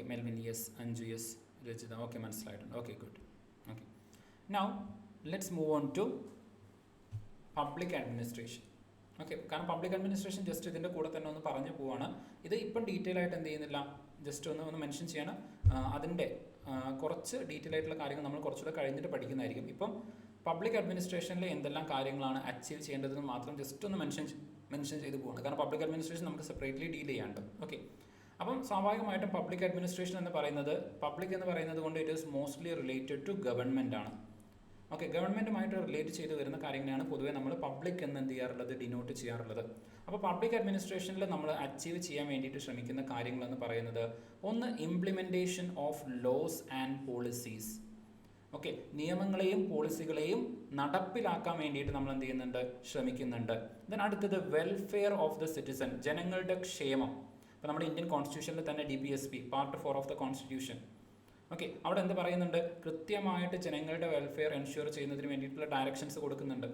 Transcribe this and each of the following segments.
Okay, Melvin yes, Anju yes, Rajitha okay, മനസ്സിലായിട്ടുണ്ട്. Okay, good. Okay, now let's move on to public administration. Okay, കാരണം public administration just ഇതിൻ്റെ കൂടെ തന്നെ ഒന്ന് പറഞ്ഞു പോവാണ്. ഇത് ഇപ്പം ഡീറ്റെയിൽ ആയിട്ട് എന്ത് ചെയ്യുന്നില്ല, ജസ്റ്റ് ഒന്ന് മെൻഷൻ ചെയ്യണം. അതിൻ്റെ കുറച്ച് ഡീറ്റെയിൽ ആയിട്ടുള്ള കാര്യങ്ങൾ നമ്മൾ കുറച്ചുകൂടെ കഴിഞ്ഞിട്ട് പഠിക്കുന്നതായിരിക്കും. ഇപ്പം പബ്ലിക് അഡ്മിനിസ്ട്രേഷനിൽ എന്തെല്ലാം കാര്യങ്ങളാണ് അച്ചീവ് ചെയ്യേണ്ടതെന്ന് മാത്രം ജസ്റ്റ് ഒന്ന് മെൻഷൻ ചെയ്ത് പോകണം. കാരണം പബ്ലിക് അഡ്മിനിസ്ട്രേഷൻ നമുക്ക് സെപ്പറേറ്റ്ലി ഡീൽ ചെയ്യാണ്ട്. ഓക്കെ, അപ്പം സ്വാഭാവികമായിട്ടും പബ്ലിക് അഡ്മിനിസ്ട്രേഷൻ എന്ന് പറയുന്നത്, പബ്ലിക് എന്ന് പറയുന്നത് കൊണ്ട് it is mostly related to government ആണ്. ഓക്കെ, ഗവൺമെൻറ്റുമായിട്ട് റിലേറ്റ് ചെയ്ത് വരുന്ന കാര്യങ്ങളാണ് പൊതുവേ നമ്മൾ പബ്ലിക് എന്ന് എന്ത് ചെയ്യാറുള്ളത്, ഡിനോട്ട് ചെയ്യാറുള്ളത്. അപ്പോൾ പബ്ലിക് അഡ്മിനിസ്ട്രേഷനിൽ നമ്മൾ അച്ചീവ് ചെയ്യാൻ വേണ്ടിയിട്ട് ശ്രമിക്കുന്ന കാര്യങ്ങളെന്ന് പറയുന്നത്, ഒന്ന് implementation of laws and policies. Okay, നിയമങ്ങളെയും പോളിസികളെയും നടപ്പിലാക്കാൻ വേണ്ടിയിട്ട് നമ്മൾ എന്ത് ചെയ്യുന്നുണ്ട്, ശ്രമിക്കുന്നുണ്ട്. ദെൻ അടുത്തത് വെൽഫെയർ ഓഫ് ദ സിറ്റിസൺ, ജനങ്ങളുടെ ക്ഷേമം. ഇപ്പോൾ നമ്മുടെ ഇന്ത്യൻ കോൺസ്റ്റിറ്റ്യൂഷനിൽ തന്നെ DPSP part 4 of the constitution. Okay, അവിടെ എന്ത് പറയുന്നുണ്ട്, കൃത്യമായിട്ട് ജനങ്ങളുടെ വെൽഫെയർ എൻഷുർ ചെയ്യുന്നതിന് വേണ്ടിയിട്ടുള്ള ഡയറക്ഷൻസ് കൊടുക്കുന്നുണ്ട്.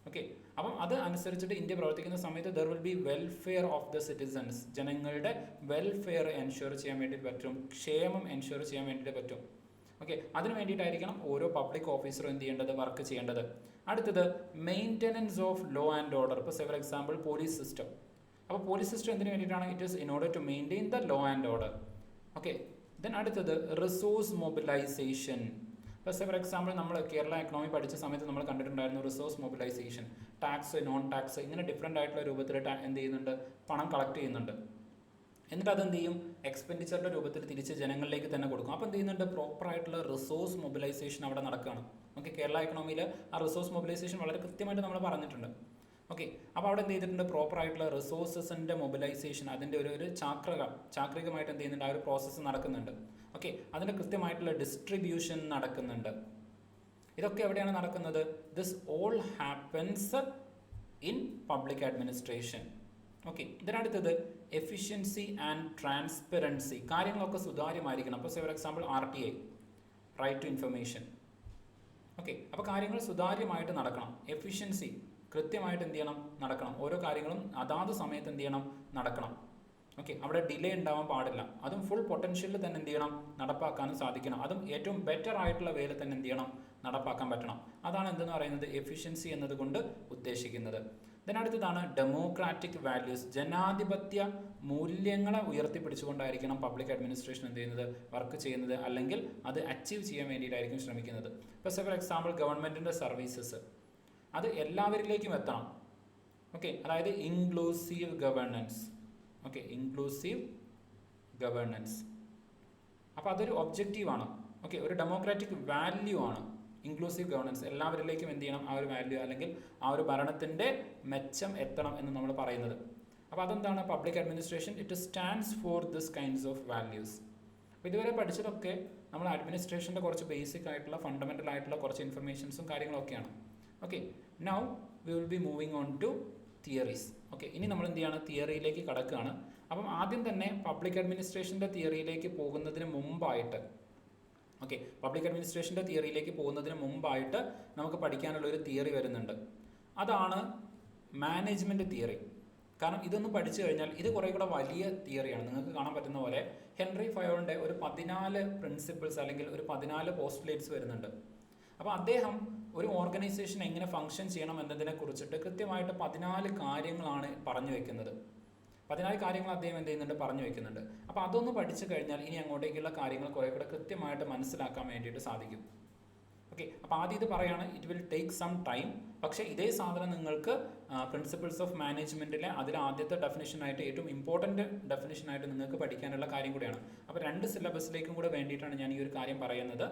ഓക്കെ, അപ്പം അത് അനുസരിച്ചിട്ട് ഇന്ത്യ പ്രവർത്തിക്കുന്ന സമയത്ത് there will be welfare of the citizens, ജനങ്ങളുടെ വെൽഫെയർ എൻഷുർ ചെയ്യാൻ വേണ്ടിയിട്ട് പറ്റും, ക്ഷേമം എൻഷുർ ചെയ്യാൻ വേണ്ടിയിട്ട് പറ്റും. ഓക്കെ, അതിന് വേണ്ടിയിട്ടായിരിക്കണം ഓരോ പബ്ലിക് ഓഫീസറും എന്ത് ചെയ്യേണ്ടത്, വർക്ക് ചെയ്യേണ്ടത്. അടുത്തത് maintenance of law and order. ഇപ്പോൾ ഫോർ എക്സാമ്പിൾ പോലീസ് സിസ്റ്റം. അപ്പോൾ പോലീസ് സിസ്റ്റം എന്തിനു വേണ്ടിയിട്ടാണ്, it is in order to maintain the law and order. Okay, then അടുത്തത് റിസോഴ്സ് മൊബിലൈസേഷൻ. ഇപ്പോൾ ഫോർ എക്സാമ്പിൾ നമ്മൾ കേരള എക്കണോമി പഠിച്ച സമയത്ത് നമ്മൾ കണ്ടിട്ടുണ്ടായിരുന്നു resource mobilisation, tax, non tax, ഇങ്ങനെ ഡിഫറെൻ്റ് ആയിട്ടുള്ള രൂപത്തിൽ എന്ത് ചെയ്യുന്നുണ്ട്, പണം കളക്ട് ചെയ്യുന്നുണ്ട്. എന്നിട്ട് അതെന്ത് ചെയ്യും, എക്സ്പെൻഡിച്ചറിൻ്റെ രൂപത്തിൽ തിരിച്ച് ജനങ്ങളിലേക്ക് തന്നെ കൊടുക്കും. അപ്പോൾ എന്ത് ചെയ്യുന്നുണ്ട്, പ്രോപ്പറായിട്ടുള്ള റിസോഴ്സ് മൊബിലൈസേഷൻ അവിടെ നടക്കുകയാണ്. ഓക്കെ, കേരള എക്കണോമിയിൽ ആ റിസോഴ്സ് മൊബിലൈസേഷൻ വളരെ കൃത്യമായിട്ട് നമ്മൾ പറഞ്ഞിട്ടുണ്ട്. ഓക്കെ, അപ്പോൾ അവിടെ എന്ത് ചെയ്തിട്ടുണ്ട്, പ്രോപ്പറായിട്ടുള്ള റിസോഴ്സസിൻ്റെ മൊബിലൈസേഷൻ, അതിൻ്റെ ഒരു ചാക്രികമായിട്ട് എന്ത് ചെയ്യുന്നുണ്ട്, ആ ഒരു പ്രോസസ്സ് നടക്കുന്നുണ്ട്. ഓക്കെ, അതിൻ്റെ കൃത്യമായിട്ടുള്ള ഡിസ്ട്രിബ്യൂഷൻ നടക്കുന്നുണ്ട്. ഇതൊക്കെ എവിടെയാണ് നടക്കുന്നത്, this all happens in public administration. Okay, ഇതിനടുത്തത് എഫിഷ്യൻസി ആൻഡ് ട്രാൻസ്പെറൻസി. കാര്യങ്ങളൊക്കെ സുതാര്യമായിരിക്കണം. അപ്പോൾ for example RTI, right to information. Okay, അപ്പോൾ കാര്യങ്ങൾ സുതാര്യമായിട്ട് നടക്കണം. എഫിഷ്യൻസി, കൃത്യമായിട്ട് എന്ത് ചെയ്യണം, നടക്കണം. ഓരോ കാര്യങ്ങളും അതാത് സമയത്ത് എന്ത് ചെയ്യണം, നടക്കണം. ഓക്കെ, അവിടെ ഡിലേ ഉണ്ടാവാൻ പാടില്ല. അതും ഫുൾ പൊട്ടൻഷ്യലിൽ തന്നെ എന്ത് ചെയ്യണം, നടപ്പാക്കാനും സാധിക്കണം. അതും ഏറ്റവും ബെറ്റർ ആയിട്ടുള്ള വേയിൽ തന്നെ എന്ത് ചെയ്യണം, നടപ്പാക്കാൻ പറ്റണം. അതാണ് എന്തെന്ന് പറയുന്നത് എഫിഷ്യൻസി എന്നതുകൊണ്ട് ഉദ്ദേശിക്കുന്നത്. ഇതിനടുത്തതാണ് ഡെമോക്രാറ്റിക് വാല്യൂസ്. ജനാധിപത്യ മൂല്യങ്ങളെ ഉയർത്തിപ്പിടിച്ചുകൊണ്ടായിരിക്കണം പബ്ലിക് അഡ്മിനിസ്ട്രേഷൻ എന്ത് ചെയ്യുന്നത്, വർക്ക് ചെയ്യുന്നത്, അല്ലെങ്കിൽ അത് അച്ചീവ് ചെയ്യാൻ വേണ്ടിയിട്ടായിരിക്കും ശ്രമിക്കുന്നത്. ഇപ്പോൾ ഫോർ എക്സാമ്പിൾ ഗവൺമെൻറ്റിൻ്റെ സർവീസസ് അത് എല്ലാവരിലേക്കും എത്തണം. ഓക്കെ, അതായത് inclusive governance. Okay, inclusive governance, അപ്പോൾ അതൊരു ഒബ്ജക്റ്റീവാണ്. ഓക്കെ, ഒരു ഡെമോക്രാറ്റിക് വാല്യൂ ആണ് ഇൻക്ലൂസീവ് ഗവേണൻസ്. എല്ലാവരിലേക്കും എന്ത് ചെയ്യണം, ആ ഒരു വാല്യൂ അല്ലെങ്കിൽ ആ ഒരു ഭരണത്തിൻ്റെ മെച്ചം എത്തണം എന്ന് നമ്മൾ പറയുന്നത്. അപ്പോൾ അതെന്താണ് public administration, it stands for this kinds of values. അപ്പോൾ ഇതുവരെ പഠിച്ചതൊക്കെ നമ്മൾ അഡ്മിനിസ്ട്രേഷൻ്റെ കുറച്ച് ബേസിക് ആയിട്ടുള്ള ഫണ്ടമെൻ്റൽ ആയിട്ടുള്ള കുറച്ച് ഇൻഫർമേഷൻസും കാര്യങ്ങളൊക്കെയാണ്. Okay, now we will be moving on to theories. ഓക്കെ, ഇനി നമ്മൾ എന്ത് ചെയ്യാണ്, തിയറിയിലേക്ക് കടക്കുകയാണ്. അപ്പം ആദ്യം തന്നെ പബ്ലിക് അഡ്മിനിസ്ട്രേഷൻ്റെ തിയറിയിലേക്ക് പോകുന്നതിന് മുമ്പായിട്ട്, ഓക്കെ, പബ്ലിക് അഡ്മിനിസ്ട്രേഷൻ്റെ തിയറിയിലേക്ക് പോകുന്നതിന് മുമ്പായിട്ട് നമുക്ക് പഠിക്കാനുള്ള ഒരു തിയറി വരുന്നുണ്ട്. അതാണ് മാനേജ്മെൻറ്റ് തിയറി. കാരണം ഇതൊന്ന് പഠിച്ചു കഴിഞ്ഞാൽ ഇത് കുറേ കൂടെ വലിയ തിയറിയാണ്. നിങ്ങൾക്ക് കാണാൻ പറ്റുന്ന പോലെ ഹെൻറി ഫയോളിൻ്റെ ഒരു 14 പ്രിൻസിപ്പിൾസ് അല്ലെങ്കിൽ ഒരു 14 പോസ്റ്റുലേറ്റ്സ് വരുന്നുണ്ട്. അപ്പോൾ അദ്ദേഹം ഒരു ഓർഗനൈസേഷൻ എങ്ങനെ ഫങ്ഷൻ ചെയ്യണം എന്നതിനെ കുറിച്ചിട്ട് കൃത്യമായിട്ട് 14 കാര്യങ്ങളാണ് പറഞ്ഞു വെക്കുന്നത്. 14 കാര്യങ്ങൾ അദ്ദേഹം എന്ത് ചെയ്യുന്നുണ്ട്, പറഞ്ഞു വെക്കുന്നുണ്ട്. അപ്പോൾ അതൊന്ന് പഠിച്ചു കഴിഞ്ഞാൽ ഇനി അങ്ങോട്ടേക്കുള്ള കാര്യങ്ങൾ കുറേ കൂടെ കൃത്യമായിട്ട് മനസ്സിലാക്കാൻ വേണ്ടിയിട്ട് സാധിക്കും. ഓക്കെ, അപ്പോൾ ആദ്യം ഇത് പറയാണ്, it will take some time. പക്ഷേ ഇതേ സാധനം നിങ്ങൾക്ക് പ്രിൻസിപ്പിൾസ് ഓഫ് മാനേജ്മെൻറ്റിലെ അതിൽ ആദ്യത്തെ ഡെഫിനിഷനായിട്ട് ഏറ്റവും ഇമ്പോർട്ടൻറ്റ് ഡെഫിനിഷനായിട്ട് നിങ്ങൾക്ക് പഠിക്കാനുള്ള കാര്യം കൂടിയാണ്. അപ്പോൾ 2 സിലബസിലേക്കും കൂടെ വേണ്ടിയിട്ടാണ് ഞാൻ ഈ ഒരു കാര്യം പറയുന്നത്.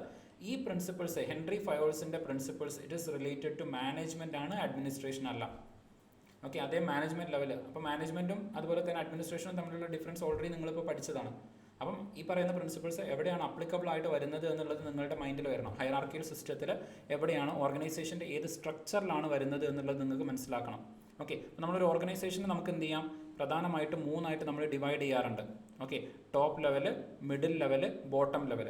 ഈ പ്രിൻസിപ്പിൾസ് ഹെൻറി ഫയോൾസിൻ്റെ principles it is related to management ആണ്, അഡ്മിനിസ്ട്രേഷൻ അല്ല. ഓക്കെ, അതേ മാനേജ്മെൻറ്റ് ലെവൽ. അപ്പോൾ മാനേജ്മെൻറ്റും അതുപോലെ തന്നെ അഡ്മിനിസ്ട്രേഷനും തമ്മിലുള്ള ഡിഫറൻസ് ഓൾറെഡി നിങ്ങളിപ്പോൾ പഠിച്ചതാണ്. അപ്പം ഈ പറയുന്ന പ്രിൻസിപ്പിൾസ് എവിടെയാണ് അപ്ലിക്കബിൾ ആയിട്ട് വരുന്നത് എന്നുള്ളത് നിങ്ങളുടെ മൈൻഡിൽ വരണം. ഹൈറാർക്കിയൽ സിസ്റ്റത്തിൽ എവിടെയാണ് ഓർഗനൈസേഷൻ്റെ ഏത് സ്ട്രക്ചറിലാണ് വരുന്നത് എന്നുള്ളത് നിങ്ങൾക്ക് മനസ്സിലാക്കണം. ഓക്കെ, നമ്മളൊരു ഓർഗനൈസേഷനെ നമുക്ക് എന്ത് ചെയ്യാം, പ്രധാനമായിട്ട് 3 ആയിട്ട് നമ്മൾ ഡിവൈഡ് ചെയ്യാറുണ്ട്. Okay, top level, middle level, bottom level.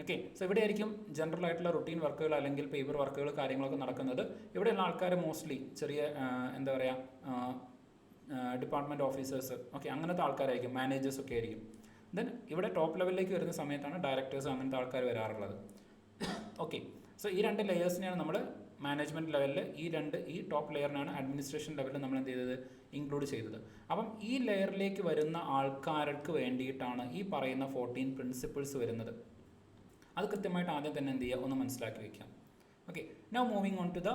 Okay, so ഇവിടെ ആയിരിക്കും ജനറൽ ആയിട്ടുള്ള റുട്ടീൻ വർക്കുകൾ അല്ലെങ്കിൽ പേപ്പർ വർക്കുകൾ കാര്യങ്ങളൊക്കെ നടക്കുന്നത്. ഇവിടെയുള്ള ആൾക്കാർ മോസ്റ്റ്ലി ചെറിയ എന്താ പറയുക ഡിപ്പാർട്ട്മെൻറ്റ് ഓഫീസേഴ്സ്, ഓക്കെ, അങ്ങനത്തെ ആൾക്കാരായിരിക്കും, മാനേജേഴ്സൊക്കെ ആയിരിക്കും. ദെൻ ഇവിടെ ടോപ്പ് ലെവലിലേക്ക് വരുന്ന സമയത്താണ് ഡയറക്ടേഴ്സ് അങ്ങനത്തെ ആൾക്കാർ വരാറുള്ളത്. ഓക്കെ, സോ ഈ രണ്ട് ലെയേഴ്സിനെയാണ് നമ്മൾ മാനേജ്മെൻറ്റ് ലെവലിൽ ഈ ടോപ്പ് ലെയറിനാണ് അഡ്മിനിസ്ട്രേഷൻ ലെവലിൽ നമ്മൾ എന്ത് ചെയ്തത്, ഇൻക്ലൂഡ് ചെയ്തത്. അപ്പം ഈ ലെയറിലേക്ക് വരുന്ന ആൾക്കാർക്ക് വേണ്ടിയിട്ടാണ് ഈ പറയുന്ന 14 പ്രിൻസിപ്പിൾസ് വരുന്നത്. അത് കൃത്യമായിട്ട് ആദ്യം തന്നെ എന്ത് ചെയ്യുക, ഒന്ന് മനസ്സിലാക്കി വയ്ക്കാം. Okay, now moving on to the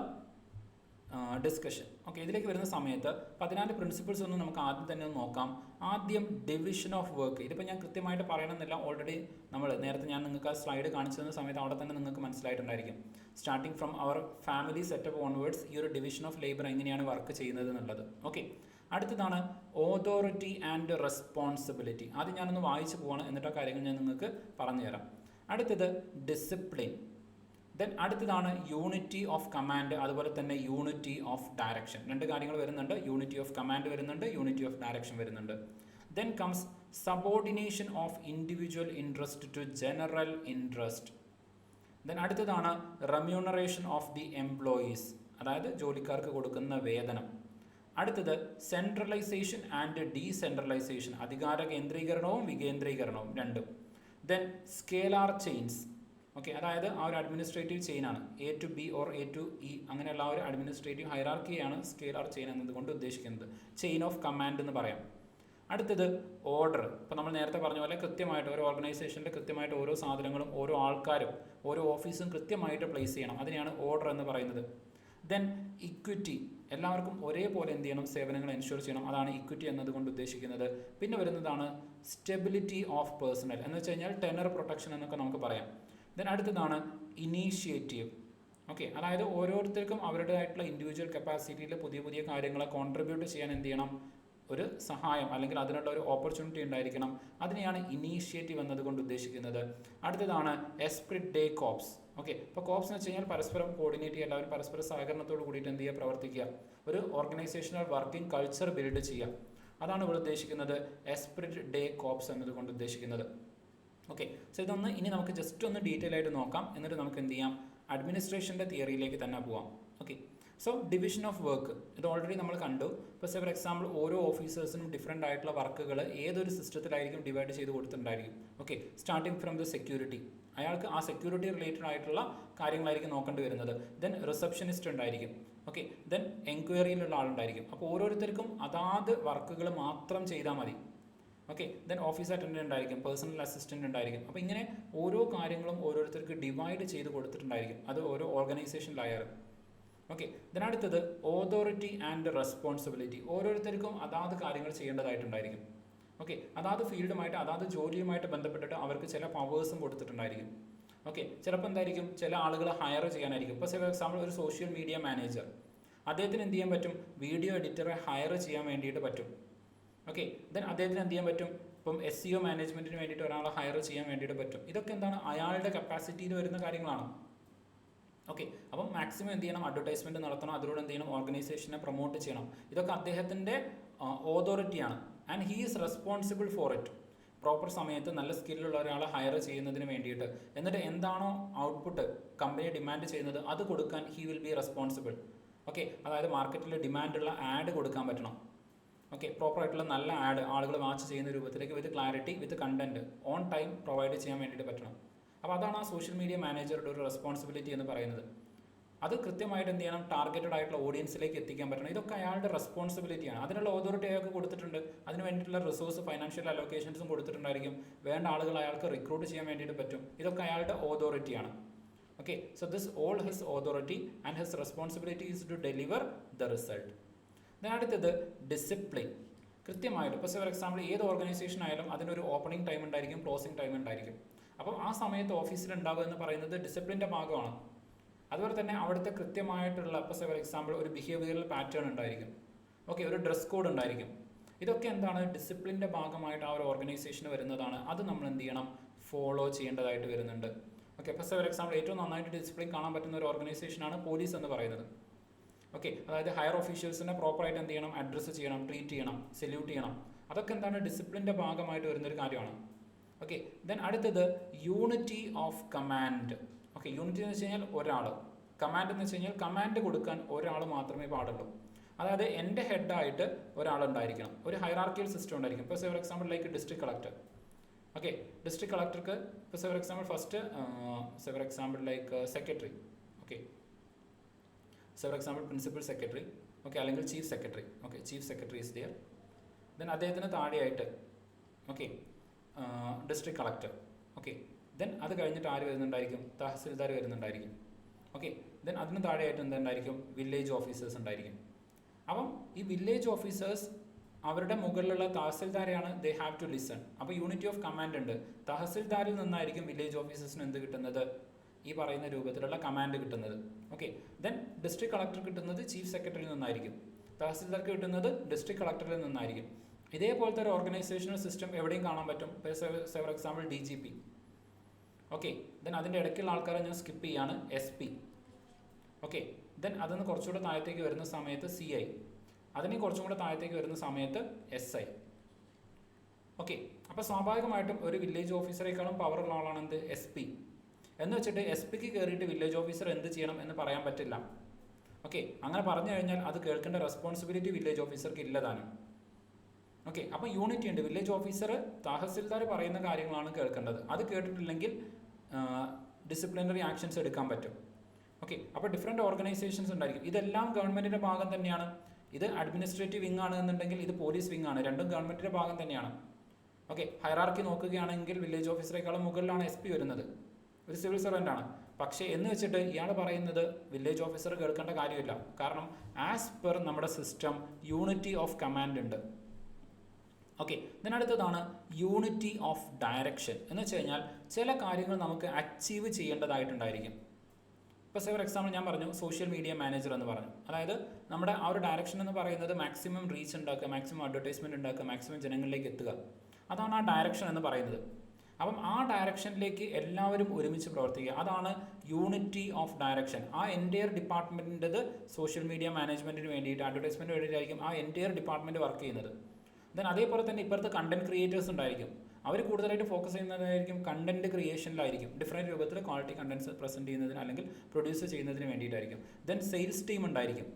discussion. Okay, ഇതിലേക്ക് വരുന്ന സമയത്ത് 14 പ്രിൻസിപ്പിൾസ് ഒന്നും നമുക്ക് ആദ്യം തന്നെ ഒന്ന് നോക്കാം. ആദ്യം ഡിവിഷൻ ഓഫ് വർക്ക്. ഇതിപ്പോൾ ഞാൻ കൃത്യമായിട്ട് പറയണമെന്നില്ല, ഓൾറെഡി നമ്മൾ നേരത്തെ ഞാൻ നിങ്ങൾക്ക് ആ സ്ലൈഡ് കാണിച്ചു തന്ന സമയത്ത് അവിടെ തന്നെ നിങ്ങൾക്ക് മനസ്സിലായിട്ടുണ്ടായിരിക്കും. Starting from our family setup onwards ഈ ഒരു ഡിവിഷൻ ഓഫ് ലേബർ എങ്ങനെയാണ് വർക്ക് ചെയ്യുന്നത് എന്നുള്ളത്. ഓക്കെ, അടുത്തതാണ് ഓതോറിറ്റി ആൻഡ് റെസ്പോൺസിബിലിറ്റി. ആദ്യം ഞാനൊന്ന് വായിച്ചു പോവാണ്, എന്നിട്ട് ആ കാര്യങ്ങൾ ഞാൻ നിങ്ങൾക്ക് പറഞ്ഞു തരാം. അടുത്തത് ഡിസിപ്ലിൻ. ദെൻ അടുത്തതാണ് യൂണിറ്റി ഓഫ് കമാൻഡ്, അതുപോലെ തന്നെ യൂണിറ്റി ഓഫ് ഡയറക്ഷൻ. രണ്ട് കാര്യങ്ങൾ വരുന്നുണ്ട്, യൂണിറ്റി ഓഫ് കമാൻഡ് വരുന്നുണ്ട്, യൂണിറ്റി ഓഫ് ഡയറക്ഷൻ വരുന്നുണ്ട്. Then comes subordination of individual interest to general interest. Then അടുത്തതാണ് റെമ്യൂണറേഷൻ ഓഫ് ദി എംപ്ലോയീസ്, അതായത് ജോലിക്കാർക്ക് കൊടുക്കുന്ന വേതനം. അടുത്തത് സെൻട്രലൈസേഷൻ ആൻഡ് ഡീസെൻട്രലൈസേഷൻ, അധികാര കേന്ദ്രീകരണവും വികേന്ദ്രീകരണവും രണ്ടും. Then scalar chains. ഓക്കെ, അതായത് ആ ഒരു അഡ്മിനിസ്ട്രേറ്റീവ് ചെയിനാണ് A to B or A to E, അങ്ങനെയുള്ള ആ ഒരു അഡ്മിനിസ്ട്രേറ്റീവ് ഹൈറാർക്കിയാണ് സ്കേലാർ ചെയിൻ എന്നതുകൊണ്ട് ഉദ്ദേശിക്കുന്നത്. ചെയിൻ ഓഫ് കമാൻഡ് എന്ന് പറയാം. അടുത്തത് ഓർഡർ. ഇപ്പോൾ നമ്മൾ നേരത്തെ പറഞ്ഞ പോലെ കൃത്യമായിട്ട് ഓരോ ഓർഗനൈസേഷനിൽ കൃത്യമായിട്ട് ഓരോ സാധനങ്ങളും ഓരോ ആൾക്കാരും ഓരോ ഓഫീസും കൃത്യമായിട്ട് പ്ലേസ് ചെയ്യണം, അതിനെയാണ് ഓർഡർ എന്ന് പറയുന്നത്. ദെൻ ഇക്വിറ്റി, എല്ലാവർക്കും ഒരേപോലെ എന്ത് ചെയ്യണം, സേവനങ്ങൾ എൻഷുർ ചെയ്യണം, അതാണ് ഇക്വിറ്റി എന്നതുകൊണ്ട് ഉദ്ദേശിക്കുന്നത്. പിന്നെ വരുന്നതാണ് സ്റ്റെബിലിറ്റി ഓഫ് പേഴ്സണൽ, എന്ന് വെച്ച് കഴിഞ്ഞാൽ ടെനർ പ്രൊട്ടക്ഷൻ എന്നൊക്കെ നമുക്ക് പറയാം. ദെൻ അടുത്തതാണ് ഇനീഷ്യേറ്റീവ്. ഓക്കെ, അതായത് ഓരോരുത്തർക്കും അവരുടേതായിട്ടുള്ള ഇൻഡിവിജ്വൽ കപ്പാസിറ്റിയിൽ പുതിയ പുതിയ കാര്യങ്ങളെ കോൺട്രിബ്യൂട്ട് ചെയ്യാൻ എന്ത് ചെയ്യണം, ഒരു സഹായം അല്ലെങ്കിൽ അതിനുള്ള ഒരു ഓപ്പർച്യൂണിറ്റി ഉണ്ടായിരിക്കണം, അതിനെയാണ് ഇനീഷ്യേറ്റീവ് എന്നതുകൊണ്ട് ഉദ്ദേശിക്കുന്നത്. അടുത്തതാണ് എസ്പ്രിറ്റ് ഡേ കോപ്സ്. ഓക്കെ, ഇപ്പോൾ കോപ്സ് എന്ന് വെച്ച് കഴിഞ്ഞാൽ പരസ്പരം കോർഡിനേറ്റ് ചെയ്യുക, എല്ലാവരും പരസ്പര സഹകരണത്തോട് കൂടിയിട്ട് എന്ത് ചെയ്യുക, പ്രവർത്തിക്കുക, ഒരു ഓർഗനൈസേഷണൽ വർക്കിംഗ് കൾച്ചർ ബിൽഡ് ചെയ്യുക, അതാണ് ഇവിടെ ഉദ്ദേശിക്കുന്നത് എസ്പ്രിറ്റ് ഡേ കോപ്സ് എന്നതുകൊണ്ട് ഉദ്ദേശിക്കുന്നത്. ഓക്കെ, സോ ഇതൊന്ന് ഇനി നമുക്ക് ജസ്റ്റ് ഒന്ന് ഡീറ്റെയിൽ ആയിട്ട് നോക്കാം, എന്നിട്ട് നമുക്ക് എന്ത് ചെയ്യാം, അഡ്മിനിസ്ട്രേഷൻ്റെ തിയറിയിലേക്ക് തന്നെ പോവാം. Okay, so division of work ഇത് ഓൾറെഡി നമ്മൾ കണ്ടു. ഇപ്പോൾ ഫോർ എക്സാമ്പിൾ ഓരോ ഓഫീസേഴ്സിനും ഡിഫറെൻ്റ് ആയിട്ടുള്ള വർക്കുകൾ ഏതൊരു സിസ്റ്റത്തിലായിരിക്കും ഡിവൈഡ് ചെയ്ത് കൊടുത്തിട്ടുണ്ടായിരിക്കും. Okay, starting from the security, അയാൾക്ക് ആ സെക്യൂരിറ്റി റിലേറ്റഡ് ആയിട്ടുള്ള കാര്യങ്ങളായിരിക്കും നോക്കേണ്ടി വരുന്നത്. ദെൻ റിസപ്ഷനിസ്റ്റ് ഉണ്ടായിരിക്കും. ഓക്കെ, ദെൻ എൻക്വയറിയിലുള്ള ആളുണ്ടായിരിക്കും. അപ്പോൾ ഓരോരുത്തർക്കും അതാത് വർക്കുകൾ മാത്രം ചെയ്താൽ മതി. ഓക്കെ, ദെൻ ഓഫീസ് അറ്റൻഡൻറ്റ് ഉണ്ടായിരിക്കും, പേഴ്സണൽ അസിസ്റ്റൻറ്റ് ഉണ്ടായിരിക്കും. അപ്പോൾ ഇങ്ങനെ ഓരോ കാര്യങ്ങളും ഓരോരുത്തർക്ക് ഡിവൈഡ് ചെയ്ത് കൊടുത്തിട്ടുണ്ടായിരിക്കും, അത് ഓരോ ഓർഗനൈസേഷനിലായാലും. ഓക്കെ, ദെൻ അടുത്തത് ഓതോറിറ്റി ആൻഡ് റെസ്പോൺസിബിലിറ്റി. ഓരോരുത്തർക്കും അതാത് കാര്യങ്ങൾ ചെയ്യേണ്ടതായിട്ടുണ്ടായിരിക്കും. ഓക്കെ, അതാത് ഫീൽഡുമായിട്ട് അതാത് ജോലിയുമായിട്ട് ബന്ധപ്പെട്ടിട്ട് അവർക്ക് ചില പവേഴ്സും കൊടുത്തിട്ടുണ്ടായിരിക്കും. ഓക്കെ, ചിലപ്പോൾ എന്തായിരിക്കും, ചില ആളുകൾ ഹയർ ചെയ്യാനായിരിക്കും. ഇപ്പോൾ ഫോർ എക്സാമ്പിൾ ഒരു സോഷ്യൽ മീഡിയ മാനേജർ, അദ്ദേഹത്തിന് എന്ത് ചെയ്യാൻ പറ്റും, വീഡിയോ എഡിറ്ററെ ഹയർ ചെയ്യാൻ വേണ്ടിയിട്ട് പറ്റും. ഓക്കെ, ദെൻ അദ്ദേഹത്തിന് എന്ത് ചെയ്യാൻ പറ്റും, ഇപ്പം SEO മാനേജ്മെൻറ്റിന് വേണ്ടിയിട്ട് ഒരാളെ ഹയർ ചെയ്യാൻ വേണ്ടിയിട്ട് പറ്റും. ഇതൊക്കെ എന്താണ്, അയാളുടെ കപ്പാസിറ്റിയിൽ വരുന്ന കാര്യങ്ങളാണ്. ഓക്കെ, അപ്പം മാക്സിമം എന്ത് ചെയ്യണം, അഡ്വർടൈസ്മെൻറ്റ് നടത്തണം, അതിലൂടെ എന്ത് ചെയ്യണം, ഓർഗനൈസേഷനെ പ്രൊമോട്ട് ചെയ്യണം. ഇതൊക്കെ അദ്ദേഹത്തിൻ്റെ ഓതോറിറ്റിയാണ്. And he is responsible for it. Proper സമയത്ത് നല്ല സ്കില്ലുള്ള ഒരാളെ ഹയർ ചെയ്യുന്നതിന് വേണ്ടിയിട്ട്, എന്നിട്ട് എന്താണോ ഔട്ട്പുട്ട് കമ്പനി ഡിമാൻഡ് ചെയ്യുന്നത് അത് കൊടുക്കാൻ he will be responsible. Okay, അതായത് മാർക്കറ്റിൽ ഡിമാൻഡുള്ള ആഡ് കൊടുക്കാൻ പറ്റണം. ഓക്കെ, പ്രോപ്പറായിട്ടുള്ള നല്ല ആഡ് ആളുകൾ വാച്ച് ചെയ്യുന്ന രൂപത്തിലേക്ക് വിത്ത് clarity with content on time provide ചെയ്യാൻ വേണ്ടിയിട്ട് പറ്റണം. അപ്പോൾ അതാണ് ആ സോഷ്യൽ മീഡിയ മാനേജറുടെ ഒരു റെസ്പോൺസിബിലിറ്റി എന്ന് പറയുന്നത്. അത് കൃത്യമായിട്ട് എന്ത് ചെയ്യണം, ടാർഗറ്റഡ് ആയിട്ടുള്ള ഓഡിയൻസിലേക്ക് എത്തിക്കാൻ പറ്റണം. ഇതൊക്കെ അയാളുടെ റെസ്പോൺസിബിലിറ്റിയാണ്. അതിനുള്ള ഓതോറിറ്റി അയാൾക്ക് കൊടുത്തിട്ടുണ്ട്, അതിന് വേണ്ടിയിട്ടുള്ള റിസോഴ്സ് ഫൈനാൻഷ്യൽ അലോക്കേഷൻസും കൊടുത്തിട്ടുണ്ടായിരിക്കും, വേണ്ട ആളുകൾ അയാൾക്ക് റിക്രൂട്ട് ചെയ്യാൻ വേണ്ടിയിട്ട് പറ്റും. ഇതൊക്കെ അയാളുടെ ഓതോറിറ്റിയാണ്. Okay, so this all his authority and his responsibility is to deliver the result. അടുത്തത് ഡിസിപ്ലിൻ. കൃത്യമായിട്ട് ഇപ്പോൾ ഫോർ എക്സാമ്പിൾ ഏത് ഓർഗനൈസേഷൻ ആയാലും അതിനൊരു ഓപ്പണിംഗ് ടൈം ഉണ്ടായിരിക്കും, ക്ലോസിംഗ് ടൈം ഉണ്ടായിരിക്കും. അപ്പം ആ സമയത്ത് ഓഫീസിൽ ഉണ്ടാവുക എന്ന് പറയുന്നത് ഡിസിപ്ലിൻ്റെ ഭാഗമാണ്. അതുപോലെ തന്നെ അവിടുത്തെ കൃത്യമായിട്ടുള്ള ഇപ്പോൾ ഫോർ എക്സാമ്പിൾ ഒരു ബിഹേവിയറൽ പാറ്റേൺ ഉണ്ടായിരിക്കും. ഓക്കെ, ഒരു ഡ്രസ് കോഡ് ഉണ്ടായിരിക്കും. ഇതൊക്കെ എന്താണ്, ഡിസിപ്ലിൻ്റെ ഭാഗമായിട്ട് ആ ഒരു ഓർഗനൈസേഷന് വരുന്നതാണ്. അത് നമ്മൾ എന്ത് ചെയ്യണം, ഫോളോ ചെയ്യേണ്ടതായിട്ട് വരുന്നുണ്ട്. ഓക്കെ, ഇപ്പോൾ ഫോർ എക്സാമ്പിൾ ഏറ്റവും നന്നായിട്ട് ഡിസിപ്ലിൻ കാണാൻ പറ്റുന്ന ഒരു ഓർഗനൈസേഷനാണ് പോലീസ് എന്ന് പറയുന്നത്. ഓക്കെ, അതായത് ഹയർ ഓഫീഷ്യൽസിനെ പ്രോപ്പറായിട്ട് എന്ത് ചെയ്യണം, അഡ്രസ്സ് ചെയ്യണം, ട്രീറ്റ് ചെയ്യണം, സല്യൂട്ട് ചെയ്യണം. അതൊക്കെ എന്താണ്, ഡിസിപ്ലിൻ്റെ ഭാഗമായിട്ട് വരുന്നൊരു കാര്യമാണ്. ഓക്കെ, ദെൻ അടുത്തത് unity of command. Okay, unity എന്ന് വെച്ച് കഴിഞ്ഞാൽ ഒരാൾ, കമാൻഡ് എന്ന് വെച്ച് കഴിഞ്ഞാൽ കമാൻഡ് കൊടുക്കാൻ ഒരാൾ മാത്രമേ പാടുള്ളൂ. അതായത് എൻ്റെ ഹെഡായിട്ട് ഒരാളുണ്ടായിരിക്കണം, ഒരു ഹൈറാർക്കിയൽ സിസ്റ്റം ഉണ്ടായിരിക്കും. ഇപ്പോൾ for example like district collector. Okay, district കളക്ടർക്ക് ഇപ്പോൾ for example first for example like secretary, okay, for example principal secretary, okay, അല്ലെങ്കിൽ chief secretary, okay, chief secretary is there. Then അദ്ദേഹത്തിന് താഴെയായിട്ട് okay district collector, okay, then അത് കഴിഞ്ഞിട്ട് ആര് വരുന്നുണ്ടായിരിക്കും? തഹസിൽദാർ വരുന്നുണ്ടായിരിക്കും. ഓക്കെ, ദെൻ അതിന് താഴെയായിട്ട് എന്തുണ്ടായിരിക്കും? വില്ലേജ് ഓഫീസേഴ്സ് ഉണ്ടായിരിക്കും. അപ്പം ഈ വില്ലേജ് ഓഫീസേഴ്സ് അവരുടെ മുകളിലുള്ള തഹസിൽദാരെയാണ് ദേ ഹാവ് ടു ലിസൺ. അപ്പോൾ യൂണിറ്റി ഓഫ് കമാൻഡ് ഉണ്ട്. തഹസിൽദാരിൽ നിന്നായിരിക്കും വില്ലേജ് ഓഫീസേഴ്സിന് എന്ത് കിട്ടുന്നത്? ഈ പറയുന്ന രൂപത്തിലുള്ള കമാൻഡ് കിട്ടുന്നത്. ഓക്കെ, ദെൻ ഡിസ്ട്രിക്ട് കളക്ടർ കിട്ടുന്നത് ചീഫ് സെക്രട്ടറിയിൽ നിന്നായിരിക്കും. തഹസിൽദാർക്ക് കിട്ടുന്നത് ഡിസ്ട്രിക്ട് കളക്ടറിൽ നിന്നായിരിക്കും. ഇതേപോലത്തെ ഒരു ഓർഗനൈസേഷണൽ സിസ്റ്റം എവിടെയും കാണാൻ പറ്റും. For example DGP. Okay, then അതിൻ്റെ ഇടയ്ക്കുള്ള ആൾക്കാരെ ഞാൻ സ്കിപ്പ് ചെയ്യാണ്, SP. ഓക്കെ, ദെൻ അതിന് കുറച്ചുകൂടെ താഴത്തേക്ക് വരുന്ന സമയത്ത് CI, അതിന് കുറച്ചും കൂടെ താഴത്തേക്ക് വരുന്ന സമയത്ത് SI. ഓക്കെ, അപ്പോൾ സ്വാഭാവികമായിട്ടും ഒരു വില്ലേജ് ഓഫീസറേക്കാളും പവറുള്ള ആളാണ് എന്ത്? SP. എന്ന് വെച്ചിട്ട് SPക്ക് കയറിയിട്ട് വില്ലേജ് ഓഫീസർ എന്ത് ചെയ്യണം എന്ന് പറയാൻ പറ്റില്ല. ഓക്കെ, അങ്ങനെ പറഞ്ഞു കഴിഞ്ഞാൽ അത് കേൾക്കേണ്ട റെസ്പോൺസിബിലിറ്റി വില്ലേജ് ഓഫീസർക്ക് ഇല്ലതാനും. ഓക്കെ, അപ്പോൾ യൂണിറ്റി ഉണ്ട്. വില്ലേജ് ഓഫീസർ തഹസിൽദാർ പറയുന്ന കാര്യങ്ങളാണ് കേൾക്കേണ്ടത്. അത് കേട്ടിട്ടില്ലെങ്കിൽ ഡിസിപ്ലിനറി ആക്ഷൻസ് എടുക്കാൻ പറ്റും. ഓക്കെ, അപ്പോൾ ഡിഫറെൻറ്റ് ഓർഗനൈസേഷൻസ് ഉണ്ടായിരിക്കും. ഇതെല്ലാം ഗവൺമെൻറ്റിൻ്റെ ഭാഗം തന്നെയാണ്. ഇത് അഡ്മിനിസ്ട്രേറ്റീവ് വിങ് ആണ് എന്നുണ്ടെങ്കിൽ ഇത് പോലീസ് വിങ് ആണ്. രണ്ടും ഗവൺമെൻറ്റിൻ്റെ ഭാഗം തന്നെയാണ്. ഓക്കെ, ഹൈറാർക്കി നോക്കുകയാണെങ്കിൽ വില്ലേജ് ഓഫീസറേക്കാളും മുകളിലാണ് SP വരുന്നത്. ഒരു സിവിൽ സർവൻ്റ് ആണ്. പക്ഷേ എന്ന് വെച്ചിട്ട് ഇയാൾ പറയുന്നത് വില്ലേജ് ഓഫീസർ കേൾക്കേണ്ട കാര്യമില്ല. കാരണം ആസ് പെർ നമ്മുടെ സിസ്റ്റം യൂണിറ്റി ഓഫ് കമാൻഡ് ഉണ്ട്. ഓക്കെ, ഇതിനടുത്തതാണ് യൂണിറ്റി ഓഫ് ഡയറക്ഷൻ. എന്ന് വെച്ച് കഴിഞ്ഞാൽ ചില കാര്യങ്ങൾ നമുക്ക് അച്ചീവ് ചെയ്യേണ്ടതായിട്ടുണ്ടായിരിക്കും. ഇപ്പോൾ ഫോർ എക്സാമ്പിൾ ഞാൻ പറഞ്ഞു സോഷ്യൽ മീഡിയ മാനേജർ എന്ന് പറഞ്ഞു. അതായത് നമ്മുടെ ആ ഒരു ഡയറക്ഷൻ എന്ന് പറയുന്നത് മാക്സിമം റീച്ച് ഉണ്ടാക്കുക, മാക്സിമം അഡ്വർടൈസ്മെൻറ്റ് ഉണ്ടാക്കുക, മാക്സിമം ജനങ്ങളിലേക്ക് എത്തുക. അതാണ് ആ ഡയറക്ഷൻ എന്ന് പറയുന്നത്. അപ്പം ആ ഡയറക്ഷനിലേക്ക് എല്ലാവരും ഒരുമിച്ച് പ്രവർത്തിക്കുക. അതാണ് യൂണിറ്റി ഓഫ് ഡയറക്ഷൻ. ആ എൻറ്റയർ ഡിപ്പാർട്ട്മെൻറ്റിൻ്റെത് സോഷ്യൽ മീഡിയ മാനേജ്മെൻറ്റിന് വേണ്ടിയിട്ട്, അഡ്വർടൈസ്മെൻറ്റിന് വേണ്ടിയിട്ടായിരിക്കും ആ എൻറ്റയർ ഡിപ്പാർട്ട്മെൻറ്റ് വർക്ക് ചെയ്യുന്നത്. ദെൻ അതേപോലെ തന്നെ ഇപ്പോഴത്തെ കണ്ടന്റ് ക്രിയേറ്റേഴ്സ് ഉണ്ടായിരിക്കും. അവർ കൂടുതലായിട്ട് ഫോക്കസ് ചെയ്യുന്നതായിരിക്കും കണ്ടന്റ് ക്രിയേഷനിലായിരിക്കും. ഡിഫറെൻറ്റ് രൂപത്തിൽ ക്വാളിറ്റി കണ്ടന്റ്സ് പ്രസൻറ്റ് ചെയ്യുന്നതിന് അല്ലെങ്കിൽ പ്രൊഡ്യൂസ് ചെയ്യുന്നതിന് വേണ്ടിയിട്ടായിരിക്കും. ദെൻ സെയിൽസ് ടീം ഉണ്ടായിരിക്കും.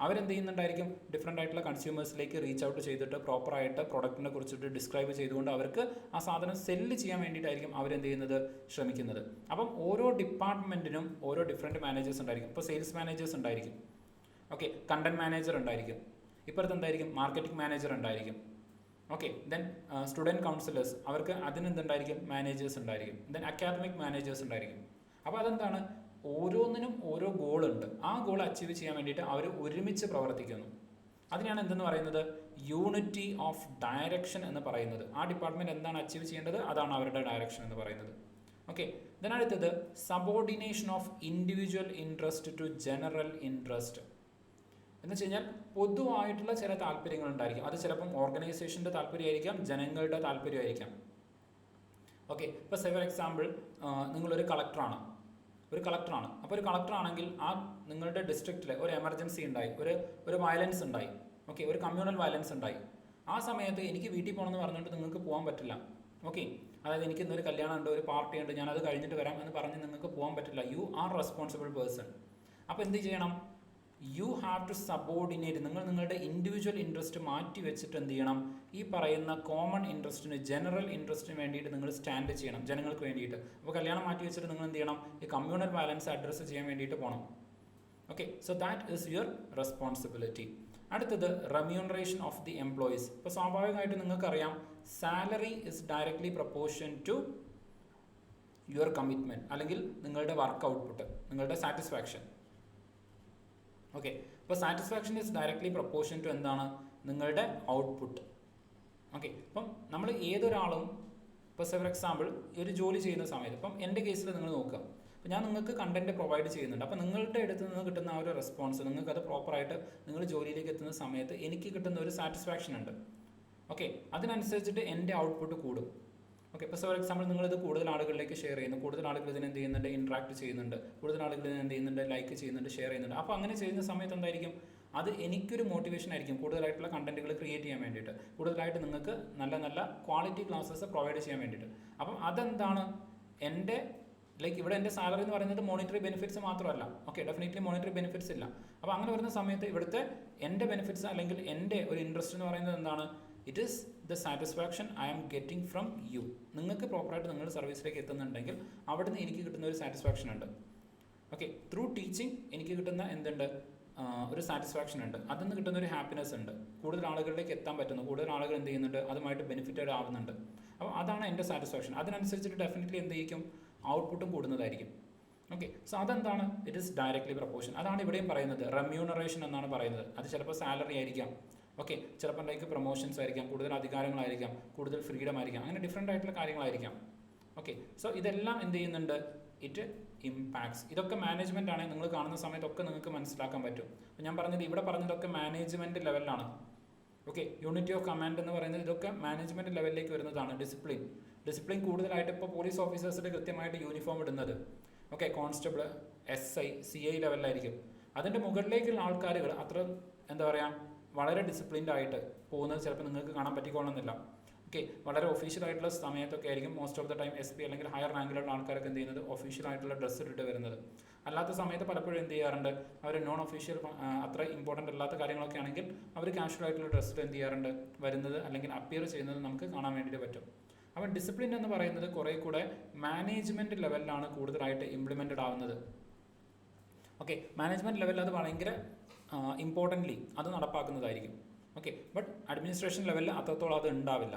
അവരെന്ത് ചെയ്യുന്നുണ്ടായിരിക്കും? ഡിഫറെൻ്റ് ആയിട്ടുള്ള കൺസ്യൂമേഴ്സിലേക്ക് റീച്ച് ഔട്ട് ചെയ്തിട്ട് പ്രോപ്പറായിട്ട് പ്രൊഡക്റ്റിനെ കുറിച്ചിട്ട് ഡിസ്ക്രൈബ് ചെയ്തുകൊണ്ട് അവർക്ക് ആ സാധനം സെല്ല് ചെയ്യാൻ വേണ്ടിയിട്ടായിരിക്കും അവരെന്ത് ചെയ്യുന്നത്? ശ്രമിക്കുന്നത്. അപ്പം ഓരോ ഡിപ്പാർട്ട്മെൻറ്റിനും ഓരോ ഡിഫറെൻറ്റ് മാനേജേഴ്സ് ഉണ്ടായിരിക്കും. ഇപ്പോൾ സെയിൽസ് മാനേജേഴ്സ് ഉണ്ടായിരിക്കും. ഓക്കെ, കണ്ടന്റ് മാനേജർ ഉണ്ടായിരിക്കും. ഇപ്പോഴത്തെ എന്തായിരിക്കും? മാർക്കറ്റിംഗ് മാനേജർ ഉണ്ടായിരിക്കും. ഓക്കെ, ദെൻ സ്റ്റുഡൻറ്റ് കൗൺസിലേഴ്സ്, അവർക്ക് അതിനെന്തുണ്ടായിരിക്കും? മാനേജേഴ്സ് ഉണ്ടായിരിക്കും. ദെൻ അക്കാദമിക് മാനേജേഴ്സ് ഉണ്ടായിരിക്കും. അപ്പോൾ അതെന്താണ്? ഓരോന്നിനും ഓരോ ഗോളുണ്ട്. ആ ഗോൾ അച്ചീവ് ചെയ്യാൻ വേണ്ടിയിട്ട് അവർ ഒരുമിച്ച് പ്രവർത്തിക്കുന്നു. അതിനാണ് എന്തെന്ന് പറയുന്നത്? യൂണിറ്റി ഓഫ് ഡയറക്ഷൻ എന്ന് പറയുന്നത്. ആ ഡിപ്പാർട്ട്മെൻറ്റ് എന്താണ് അച്ചീവ് ചെയ്യേണ്ടത്? അതാണ് അവരുടെ ഡയറക്ഷൻ എന്ന് പറയുന്നത്. ഓക്കെ, ഇതിനടുത്തത് subordination of individual interest to general interest. എന്ന് വെച്ച് കഴിഞ്ഞാൽ പൊതുവായിട്ടുള്ള ചില താല്പര്യങ്ങൾ ഉണ്ടായിരിക്കും. അത് ചിലപ്പം ഓർഗനൈസേഷൻ്റെ താല്പര്യമായിരിക്കാം, ജനങ്ങളുടെ താല്പര്യമായിരിക്കാം. ഓക്കെ, ഇപ്പോൾ ഫോർ എക്സാമ്പിൾ നിങ്ങളൊരു കളക്ടറാണ്. അപ്പോൾ ഒരു കളക്ടറാണെങ്കിൽ ആ നിങ്ങളുടെ ഡിസ്ട്രിക്റ്റിൽ ഒരു എമർജൻസി ഉണ്ടായി, ഒരു വയലൻസ് ഉണ്ടായി. ഓക്കെ, ഒരു കമ്മ്യൂണൽ വയലൻസ് ഉണ്ടായി. ആ സമയത്ത് എനിക്ക് വീട്ടിൽ പോകണമെന്ന് പറഞ്ഞിട്ട് നിങ്ങൾക്ക് പോകാൻ പറ്റില്ല. ഓക്കെ, അതായത് എനിക്ക് ഇന്നൊരു കല്യാണം ഉണ്ട്, ഒരു പാർട്ടി ഉണ്ട്, ഞാൻ അത് കഴിഞ്ഞിട്ട് വരാം എന്ന് പറഞ്ഞ് നിങ്ങൾക്ക് പോകാൻ പറ്റില്ല. You are responsible person. അപ്പോൾ എന്ത് ചെയ്യണം? You have to subordinate. നിങ്ങളുടെ ഇൻഡിവിജ്വൽ ഇൻട്രസ്റ്റ് മാറ്റി വെച്ചിട്ട് എന്ത് ചെയ്യണം? ഈ പറയുന്ന കോമൺ ഇൻട്രസ്റ്റിന്, ജനറൽ ഇൻട്രസ്റ്റിന് വേണ്ടിയിട്ട് നിങ്ങൾ സ്റ്റാൻഡ് ചെയ്യണം, ജനങ്ങൾക്ക് വേണ്ടിയിട്ട്. അപ്പോൾ കല്യാണം മാറ്റി വെച്ചിട്ട് നിങ്ങൾ എന്ത് ചെയ്യണം? ഈ കമ്മ്യൂണൽ വയലൻസ് അഡ്രസ്സ് ചെയ്യാൻ വേണ്ടിയിട്ട് പോകണം. Okay, so that is your responsibility. അടുത്തത് റെമ്യൂണറേഷൻ ഓഫ് ദി എംപ്ലോയീസ്. ഇപ്പോൾ സ്വാഭാവികമായിട്ട് നിങ്ങൾക്കറിയാം salary is directly proportion to your commitment, അല്ലെങ്കിൽ നിങ്ങളുടെ വർക്ക് ഔട്ട്പുട്ട്, നിങ്ങളുടെ സാറ്റിസ്ഫാക്ഷൻ. ഓക്കെ, അപ്പോൾ satisfaction is directly proportion to എന്താണ്? നിങ്ങളുടെ ഔട്ട്പുട്ട്. ഓക്കെ, അപ്പം നമ്മൾ ഏതൊരാളും ഇപ്പോൾ ഫോർ എക്സാമ്പിൾ ഒരു ജോലി ചെയ്യുന്ന സമയത്ത്, ഇപ്പം എൻ്റെ കേസിൽ നിങ്ങൾ നോക്കുക, അപ്പോൾ ഞാൻ നിങ്ങൾക്ക് കണ്ടന്റ് പ്രൊവൈഡ് ചെയ്യുന്നുണ്ട്. അപ്പോൾ നിങ്ങളുടെ അടുത്ത് നിന്ന് കിട്ടുന്ന ആ ഒരു റെസ്പോൺസ്, നിങ്ങൾക്കത് പ്രോപ്പറായിട്ട് നിങ്ങൾ ജോലിയിലേക്ക് എത്തുന്ന സമയത്ത് എനിക്ക് കിട്ടുന്ന ഒരു സാറ്റിസ്ഫാക്ഷൻ ഉണ്ട്. ഓക്കെ, അതിനനുസരിച്ചിട്ട് എൻ്റെ ഔട്ട്പുട്ട് കൂടും. ഓക്കെ, ഇപ്പോൾ ഫോർ എക്സാമ്പിൾ നിങ്ങളിത് കൂടുതൽ ആളുകളിലേക്ക് ഷെയർ ചെയ്യുന്നു, കൂടുതൽ ആളുകൾ ഇതിന് എന്ത് ചെയ്യുന്നുണ്ട്? ഇൻട്രാക്ട് ചെയ്യുന്നുണ്ട്, കൂടുതൽ ആളുകൾ ഇതിന് എന്ത് ചെയ്യുന്നുണ്ട്? ലൈക്ക് ചെയ്യുന്നുണ്ട്, ഷെയർ ചെയ്യുന്നുണ്ട്. അപ്പോൾ അങ്ങനെ ചെയ്യുന്ന സമയത്ത് എന്തായിരിക്കും? അത് എനിക്കൊരു മോട്ടിവേഷൻ ആയിരിക്കും കൂടുതലായിട്ടുള്ള കണ്ടന്റുകൾ ക്രിയേറ്റ് ചെയ്യാൻ വേണ്ടിയിട്ട്, കൂടുതലായിട്ട് നിങ്ങൾക്ക് നല്ല നല്ല ക്വാളിറ്റി ക്ലാസ്സസ് പ്രൊവൈഡ് ചെയ്യാൻ വേണ്ടിയിട്ട്. അപ്പം അതെന്താണ്? എൻ്റെ ഇവിടെ എൻ്റെ സാലറി എന്ന് പറയുന്നത് മോണിറ്ററി ബെനിഫിറ്റ്സ് മാത്രമല്ല. ഓക്കെ, ഡെഫിനറ്റ്ലി മോണിറ്ററി ബെനിഫിറ്റ്സ് ഇല്ല. അപ്പോൾ അങ്ങനെ വരുന്ന സമയത്ത് ഇവിടുത്തെ എൻ്റെ ബെനിഫിറ്റ്സ് അല്ലെങ്കിൽ എൻ്റെ ഒരു ഇൻട്രസ്റ്റ് എന്ന് പറയുന്നത് എന്താണ്? It is the satisfaction I am getting from you. നിങ്ങൾക്ക് പ്രോപ്പറായിട്ട് നിങ്ങളുടെ സർവീസിലേക്ക് എത്തുന്നുണ്ടെങ്കിൽ അവിടുന്ന് എനിക്ക് കിട്ടുന്ന ഒരു സാറ്റിസ്ഫാക്ഷൻ ഉണ്ട്. ഓക്കെ, ത്രൂ ടീച്ചിങ് എനിക്ക് കിട്ടുന്ന എന്തുണ്ട്, ഒരു സാറ്റിസ്ഫാക്ഷൻ ഉണ്ട്, അതിൽ നിന്ന് കിട്ടുന്ന ഒരു ഹാപ്പിനെസ് ഉണ്ട്, കൂടുതൽ ആളുകളിലേക്ക് എത്താൻ പറ്റുന്നു, കൂടുതൽ ആളുകൾ എന്ത് ചെയ്യുന്നുണ്ട്, അതുമായിട്ട് ബെനിഫിറ്റഡ് ആവുന്നുണ്ട്. അപ്പോൾ അതാണ് എൻ്റെ സാറ്റിസ്ഫാക്ഷൻ. അതിനനുസരിച്ചിട്ട് ഡെഫിനറ്റ്ലി എന്ത് ചെയ്യും, ഔട്ട്പുട്ടും കൂടുന്നതായിരിക്കും. ഓക്കെ, സോ അതെന്താണ്, ഇറ്റ് ഈസ് ഡയറക്ട്ലി പ്രപ്പോർഷൻ. അതാണ് ഇവിടെയും പറയുന്നത്, റെമ്യൂണറേഷൻ എന്നാണ് പറയുന്നത്. അത് ചിലപ്പോൾ സാലറി ആയിരിക്കാം, ഓക്കെ, ചിലപ്പോൾ ലൈക്ക് പ്രൊമോഷൻസ് ആയിരിക്കാം, കൂടുതൽ അധികാരങ്ങളായിരിക്കാം, കൂടുതൽ ഫ്രീഡം ആയിരിക്കാം, അങ്ങനെ ഡിഫറെൻ്റ് ആയിട്ടുള്ള കാര്യങ്ങളായിരിക്കാം. ഓക്കെ, സോ ഇതെല്ലാം എന്ത് ചെയ്യുന്നുണ്ട്, ഇറ്റ് ഇമ്പാക്ട്സ്. ഇതൊക്കെ മാനേജ്മെൻ്റ് ആണ്, നിങ്ങൾ കാണുന്ന സമയത്തൊക്കെ നിങ്ങൾക്ക് മനസ്സിലാക്കാൻ പറ്റും. അപ്പോൾ ഞാൻ പറഞ്ഞത് ഇവിടെ പറഞ്ഞതൊക്കെ മാനേജ്മെൻറ്റ് ലെവലിലാണ്. ഓക്കെ, യൂണിറ്റി ഓഫ് കമാൻഡ് എന്ന് പറയുന്നത് ഇതൊക്കെ മാനേജ്മെൻറ്റ് ലെവലിലേക്ക് വരുന്നതാണ്. ഡിസിപ്ലിൻ കൂടുതലായിട്ട് ഇപ്പോൾ പോലീസ് ഓഫീസേഴ്സിൻ്റെ കൃത്യമായിട്ട് യൂണിഫോം ഇടുന്നത്, ഓക്കെ, കോൺസ്റ്റബിൾ, SI, CI ലെവലിലായിരിക്കും. അതിൻ്റെ മുകളിലേക്കുള്ള ആൾക്കാരുകൾ അത്ര എന്താ പറയുക, വളരെ ഡിസിപ്ലിൻഡ് ആയിട്ട് പോകുന്നത് ചിലപ്പോൾ നിങ്ങൾക്ക് കാണാൻ പറ്റിക്കൊള്ളുന്നില്ല. ഓക്കെ, വളരെ ഒഫീഷ്യൽ ആയിട്ടുള്ള സമയത്തൊക്കെ ആയിരിക്കും most of the time SP അല്ലെങ്കിൽ ഹയർ റാങ്കിലുള്ള ആൾക്കാരൊക്കെ എന്ത് ചെയ്യുന്നത്, ഒഫീഷ്യൽ ആയിട്ടുള്ള ഡ്രസ്സ് ഇട്ടിട്ട് വരുന്നത്. അല്ലാത്ത സമയത്ത് പലപ്പോഴും എന്ത് ചെയ്യാറുണ്ട്, അവർ നോൺ ഒഫീഷ്യൽ അത്ര ഇമ്പോർട്ടൻ്റ് അല്ലാത്ത കാര്യങ്ങളൊക്കെ ആണെങ്കിൽ അവർ കാഷ്വൽ ആയിട്ടുള്ള ഡ്രസ്സിൽ എന്ത് ചെയ്യാറുണ്ട്, വരുന്നത് അല്ലെങ്കിൽ അപ്പിയർ ചെയ്യുന്നത് നമുക്ക് കാണാൻ വേണ്ടിയിട്ട് പറ്റും. അപ്പോൾ ഡിസിപ്ലിൻ എന്ന് പറയുന്നത് കുറേ കൂടെ മാനേജ്മെൻറ്റ് ലെവലിലാണ് കൂടുതലായിട്ട് ഇംപ്ലിമെൻറ്റഡ് ആവുന്നത്. ഓക്കെ, മാനേജ്മെൻറ്റ് ലെവലിൽ അത് ഭയങ്കര ഇമ്പോർട്ടൻ്റ്ലി അത് നടപ്പാക്കുന്നതായിരിക്കും. ഓക്കെ, ബട്ട് അഡ്മിനിസ്ട്രേഷൻ ലെവലിൽ അത്രത്തോളം അത് ഉണ്ടാവില്ല.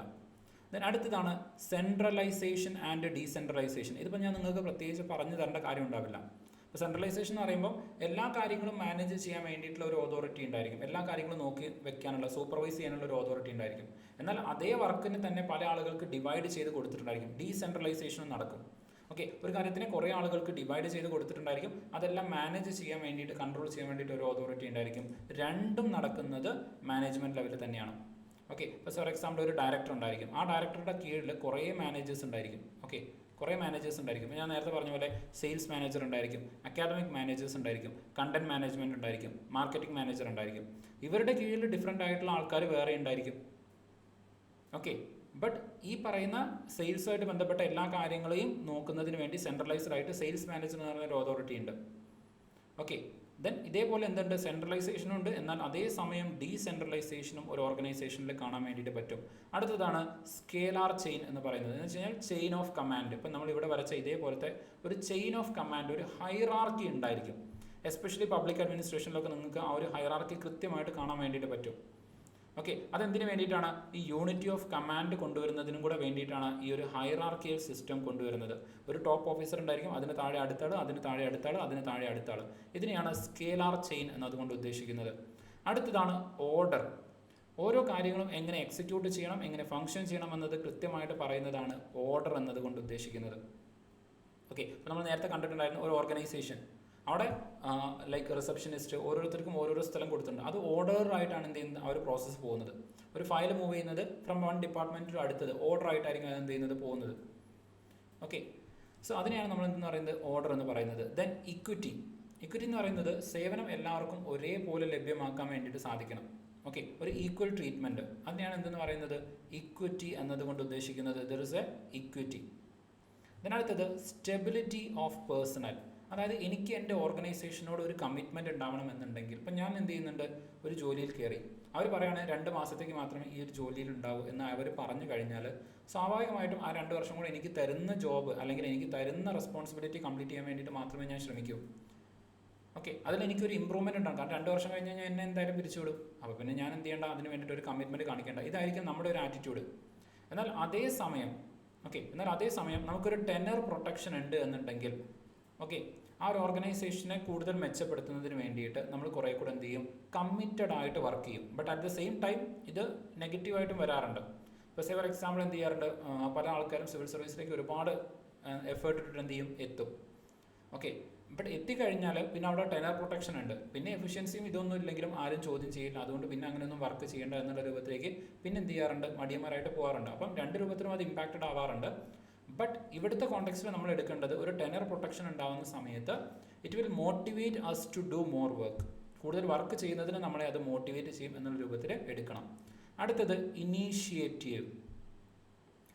ദെൻ അടുത്തതാണ് സെൻട്രലൈസേഷൻ ആൻഡ് ഡീസെൻട്രലൈസേഷൻ. ഇതിപ്പോൾ ഞാൻ നിങ്ങൾക്ക് പ്രത്യേകിച്ച് പറഞ്ഞു തരേണ്ട കാര്യം ഉണ്ടാവില്ല. ഇപ്പോൾ സെൻട്രലൈസേഷൻ എന്ന് പറയുമ്പോൾ എല്ലാ കാര്യങ്ങളും മാനേജ് ചെയ്യാൻ വേണ്ടിയിട്ടുള്ള ഒരു അതോറിറ്റി ഉണ്ടായിരിക്കും, എല്ലാ കാര്യങ്ങളും നോക്കി വെക്കാനുള്ള, സൂപ്പർവൈസ് ചെയ്യാനുള്ള ഒരു അതോറിറ്റി ഉണ്ടായിരിക്കും. എന്നാൽ അതേ വർക്കിന് തന്നെ പല ആളുകൾക്ക് ഡിവൈഡ് ചെയ്ത് കൊടുത്തിട്ടുണ്ടായിരിക്കും, ഡീസെൻട്രലൈസേഷനും നടക്കും. ഓക്കെ, ഒരു കാര്യത്തിനെ കുറേ ആളുകൾക്ക് ഡിവൈഡ് ചെയ്ത് കൊടുത്തിട്ടുണ്ടായിരിക്കും, അതെല്ലാം മാനേജ് ചെയ്യാൻ വേണ്ടിയിട്ട്, കൺട്രോൾ ചെയ്യാൻ വേണ്ടിയിട്ട് ഒരു അതോറിറ്റി ഉണ്ടായിരിക്കും. രണ്ടും നടക്കുന്നത് മാനേജ്മെൻറ്റ് ലെവലിൽ തന്നെയാണ്. ഓക്കെ, ഇപ്പോൾ ഫോർ എക്സാമ്പിൾ ഒരു ഡയറക്ടർ ഉണ്ടായിരിക്കും, ആ ഡയറക്ടറുടെ കീഴിൽ കുറേ മാനേജേഴ്സ് ഉണ്ടായിരിക്കും. ഓക്കെ, കുറേ മാനേജേഴ്സ് ഉണ്ടായിരിക്കും. ഞാൻ നേരത്തെ പറഞ്ഞ പോലെ സെയിൽസ് മാനേജർ ഉണ്ടായിരിക്കും, അക്കാഡമിക് മാനേജേഴ്സ് ഉണ്ടായിരിക്കും, കണ്ടന്റ് മാനേജ്മെൻറ്റ് ഉണ്ടായിരിക്കും, മാർക്കറ്റിംഗ് മാനേജർ ഉണ്ടായിരിക്കും. ഇവരുടെ കീഴിൽ ഡിഫറെൻ്റ് ആയിട്ടുള്ള ആൾക്കാർ വേറെ ഉണ്ടായിരിക്കും. ഓക്കെ, ബട്ട് ഈ പറയുന്ന സെയിൽസുമായിട്ട് ബന്ധപ്പെട്ട എല്ലാ കാര്യങ്ങളെയും നോക്കുന്നതിന് വേണ്ടി സെൻട്രലൈസ്ഡ് ആയിട്ട് സെയിൽസ് മാനേജർ എന്ന് പറയുന്ന ഒരു അതോറിറ്റി ഉണ്ട്. ഓക്കെ, ദെൻ ഇതേപോലെ എന്തുണ്ട്, സെൻട്രലൈസേഷനും ഉണ്ട്, എന്നാൽ അതേസമയം ഡീസെൻട്രലൈസേഷനും ഒരു ഓർഗനൈസേഷനിൽ കാണാൻ വേണ്ടിയിട്ട് പറ്റും. അടുത്തതാണ് സ്കേലാർ ചെയിൻ എന്ന് പറയുന്നത്. എന്ന് വെച്ച് കഴിഞ്ഞാൽ ചെയിൻ ഓഫ് കമാൻഡ്. ഇപ്പം നമ്മളിവിടെ വരച്ച ഇതേപോലത്തെ ഒരു ചെയിൻ ഓഫ് കമാൻഡ്, ഒരു ഹൈറാർക്കി ഉണ്ടായിരിക്കും. എസ്പെഷ്യലി പബ്ലിക് അഡ്മിനിസ്ട്രേഷനിലൊക്കെ നിങ്ങൾക്ക് ആ ഒരു ഹൈറാർക്കി കൃത്യമായിട്ട് കാണാൻ വേണ്ടിയിട്ട് പറ്റും. ഓക്കെ, അതെന്തിനു വേണ്ടിയിട്ടാണ്, ഈ യൂണിറ്റി ഓഫ് കമാൻഡ് കൊണ്ടുവരുന്നതിനും കൂടെ വേണ്ടിയിട്ടാണ് ഈ ഒരു ഹൈറാർക്കിയൽ സിസ്റ്റം കൊണ്ടുവരുന്നത്. ഒരു ടോപ്പ് ഓഫീസർ ഉണ്ടായിരിക്കും, അതിന് താഴെ അടുത്താൾ, അതിന് താഴെ അടുത്താൾ, അതിന് താഴെ അടുത്താൾ. ഇതിനെയാണ് സ്കേലാർ ചെയിൻ എന്നതുകൊണ്ട് ഉദ്ദേശിക്കുന്നത്. അടുത്തതാണ് ഓർഡർ. ഓരോ കാര്യങ്ങളും എങ്ങനെ എക്സിക്യൂട്ട് ചെയ്യണം, എങ്ങനെ ഫംഗ്ഷൻ ചെയ്യണം എന്നത് കൃത്യമായിട്ട് പറയുന്നതാണ് ഓർഡർ എന്നതുകൊണ്ട് ഉദ്ദേശിക്കുന്നത്. ഓക്കെ, അപ്പോൾ നമ്മൾ നേരത്തെ കണ്ടിട്ടുണ്ടായിരുന്നു ഒരു ഓർഗനൈസേഷൻ, അവിടെ ലൈക്ക് റിസപ്ഷനിസ്റ്റ് ഓരോരുത്തർക്കും ഓരോരോ സ്ഥലം കൊടുത്തിട്ടുണ്ട്. അത് ഓർഡറായിട്ടാണ് എന്ത് ചെയ്യുന്നത്, ആ ഒരു പ്രോസസ്സ് പോകുന്നത്. ഒരു ഫയൽ മൂവ് ചെയ്യുന്നത് ഫ്രം വൺ ഡിപ്പാർട്ട്മെൻറ്റ് ടു അടുത്തത് ഓർഡറായിട്ടായിരിക്കും അത് എന്ത് ചെയ്യുന്നത്, പോകുന്നത്. ഓക്കെ, സോ അതിനെയാണ് നമ്മൾ എന്തെന്ന് പറയുന്നത്, ഓർഡർ എന്ന് പറയുന്നത്. ദെൻ ഇക്വിറ്റി എന്ന് പറയുന്നത് സേവനം എല്ലാവർക്കും ഒരേപോലെ ലഭ്യമാക്കാൻ വേണ്ടിയിട്ട് സാധിക്കണം. ഓക്കെ, ഒരു ഈക്വൽ ട്രീറ്റ്മെൻറ്റ്, അതിനെയാണ് എന്തെന്ന് പറയുന്നത്, ഇക്വിറ്റി എന്നതുകൊണ്ട് ഉദ്ദേശിക്കുന്നത്. There is a equity. ഇതിനടുത്തത് സ്റ്റെബിലിറ്റി ഓഫ് പേഴ്സണൽ. അതായത് എനിക്ക് എൻ്റെ ഓർഗനൈസേഷനോട് ഒരു കമ്മിറ്റ്മെൻറ്റ് ഉണ്ടാവണമെന്നുണ്ടെങ്കിൽ, ഇപ്പം ഞാൻ എന്ത് ചെയ്യുന്നുണ്ട്, ഒരു ജോലിയിൽ കയറി, അവർ പറയുകയാണെങ്കിൽ 2 മാസത്തേക്ക് മാത്രമേ ഈ ഒരു ജോലിയിൽ ഉണ്ടാവൂ എന്ന് അവർ പറഞ്ഞു കഴിഞ്ഞാൽ സ്വാഭാവികമായിട്ടും ആ 2 വർഷം കൂടെ എനിക്ക് തരുന്ന ജോബ് അല്ലെങ്കിൽ എനിക്ക് തരുന്ന റെസ്പോൺസിബിലിറ്റി കംപ്ലീറ്റ് ചെയ്യാൻ വേണ്ടിയിട്ട് മാത്രമേ ഞാൻ ശ്രമിക്കൂ. ഓക്കെ, അതിലെനിക്കൊരു ഇമ്പ്രൂവ്മെൻറ്റ് ഉണ്ടാകും. കാരണം 2 വർഷം കഴിഞ്ഞ് കഴിഞ്ഞാൽ എന്നെ എന്തായാലും പിരിച്ചുവിടും. അപ്പോൾ പിന്നെ ഞാൻ എന്ത് ചെയ്യേണ്ട, അതിന് വേണ്ടിയിട്ട് ഒരു കമ്മിറ്റ്മെൻറ്റ് കാണിക്കേണ്ട. ഇതായിരിക്കും നമ്മുടെ ഒരു ആറ്റിറ്റ്യൂഡ്. എന്നാൽ അതേ സമയം നമുക്കൊരു ടെനർ പ്രൊട്ടക്ഷൻ ഉണ്ട് എന്നുണ്ടെങ്കിൽ, ഓക്കെ, ആ ഒരു ഓർഗനൈസേഷനെ കൂടുതൽ മെച്ചപ്പെടുത്തുന്നതിന് വേണ്ടിയിട്ട് നമ്മൾ കുറേ കൂടെ എന്ത് ചെയ്യും, കമ്മിറ്റഡ് ആയിട്ട് വർക്ക് ചെയ്യും. But at the same time ഇത് നെഗറ്റീവായിട്ടും വരാറുണ്ട്. ഇപ്പോൾ ഫോർ എക്സാമ്പിൾ എന്ത് ചെയ്യാറുണ്ട്, പല ആൾക്കാരും സിവിൽ സർവീസിലേക്ക് ഒരുപാട് എഫേർട്ട് ഇട്ടിട്ട് എന്ത് ചെയ്യും, എത്തും. ഓക്കെ, ബട്ട് എത്തിക്കഴിഞ്ഞാൽ പിന്നെ അവിടെ ടെനർ പ്രൊട്ടക്ഷൻ ഉണ്ട്, പിന്നെ എഫിഷ്യൻസിയും ഇതൊന്നും ഇല്ലെങ്കിലും ആരും ചോദ്യം ചെയ്യില്ല, അതുകൊണ്ട് പിന്നെ അങ്ങനെയൊന്നും വർക്ക് ചെയ്യേണ്ട എന്നുള്ള രൂപത്തിലേക്ക് പിന്നെ എന്ത് ചെയ്യാറുണ്ട്, മടിയന്മാരായിട്ട് പോകാറുണ്ട്. അപ്പം 2 രൂപത്തിലും അത് ഇമ്പാക്റ്റഡ് ആവാറുണ്ട്. ബട്ട് ഇവിടുത്തെ കോണ്ടെക്സ്റ്റിൽ നമ്മൾ എടുക്കേണ്ടത്, ഒരു ടെനർ പ്രൊട്ടക്ഷൻ ഉണ്ടാകുന്ന സമയത്ത് it will motivate us to do more work. കൂടുതൽ വർക്ക് ചെയ്യുന്നതിന് നമ്മളെ അത് മോട്ടിവേറ്റ് ചെയ്യും എന്നുള്ള രൂപത്തിൽ എടുക്കണം. അടുത്തത് ഇനീഷ്യേറ്റീവ്.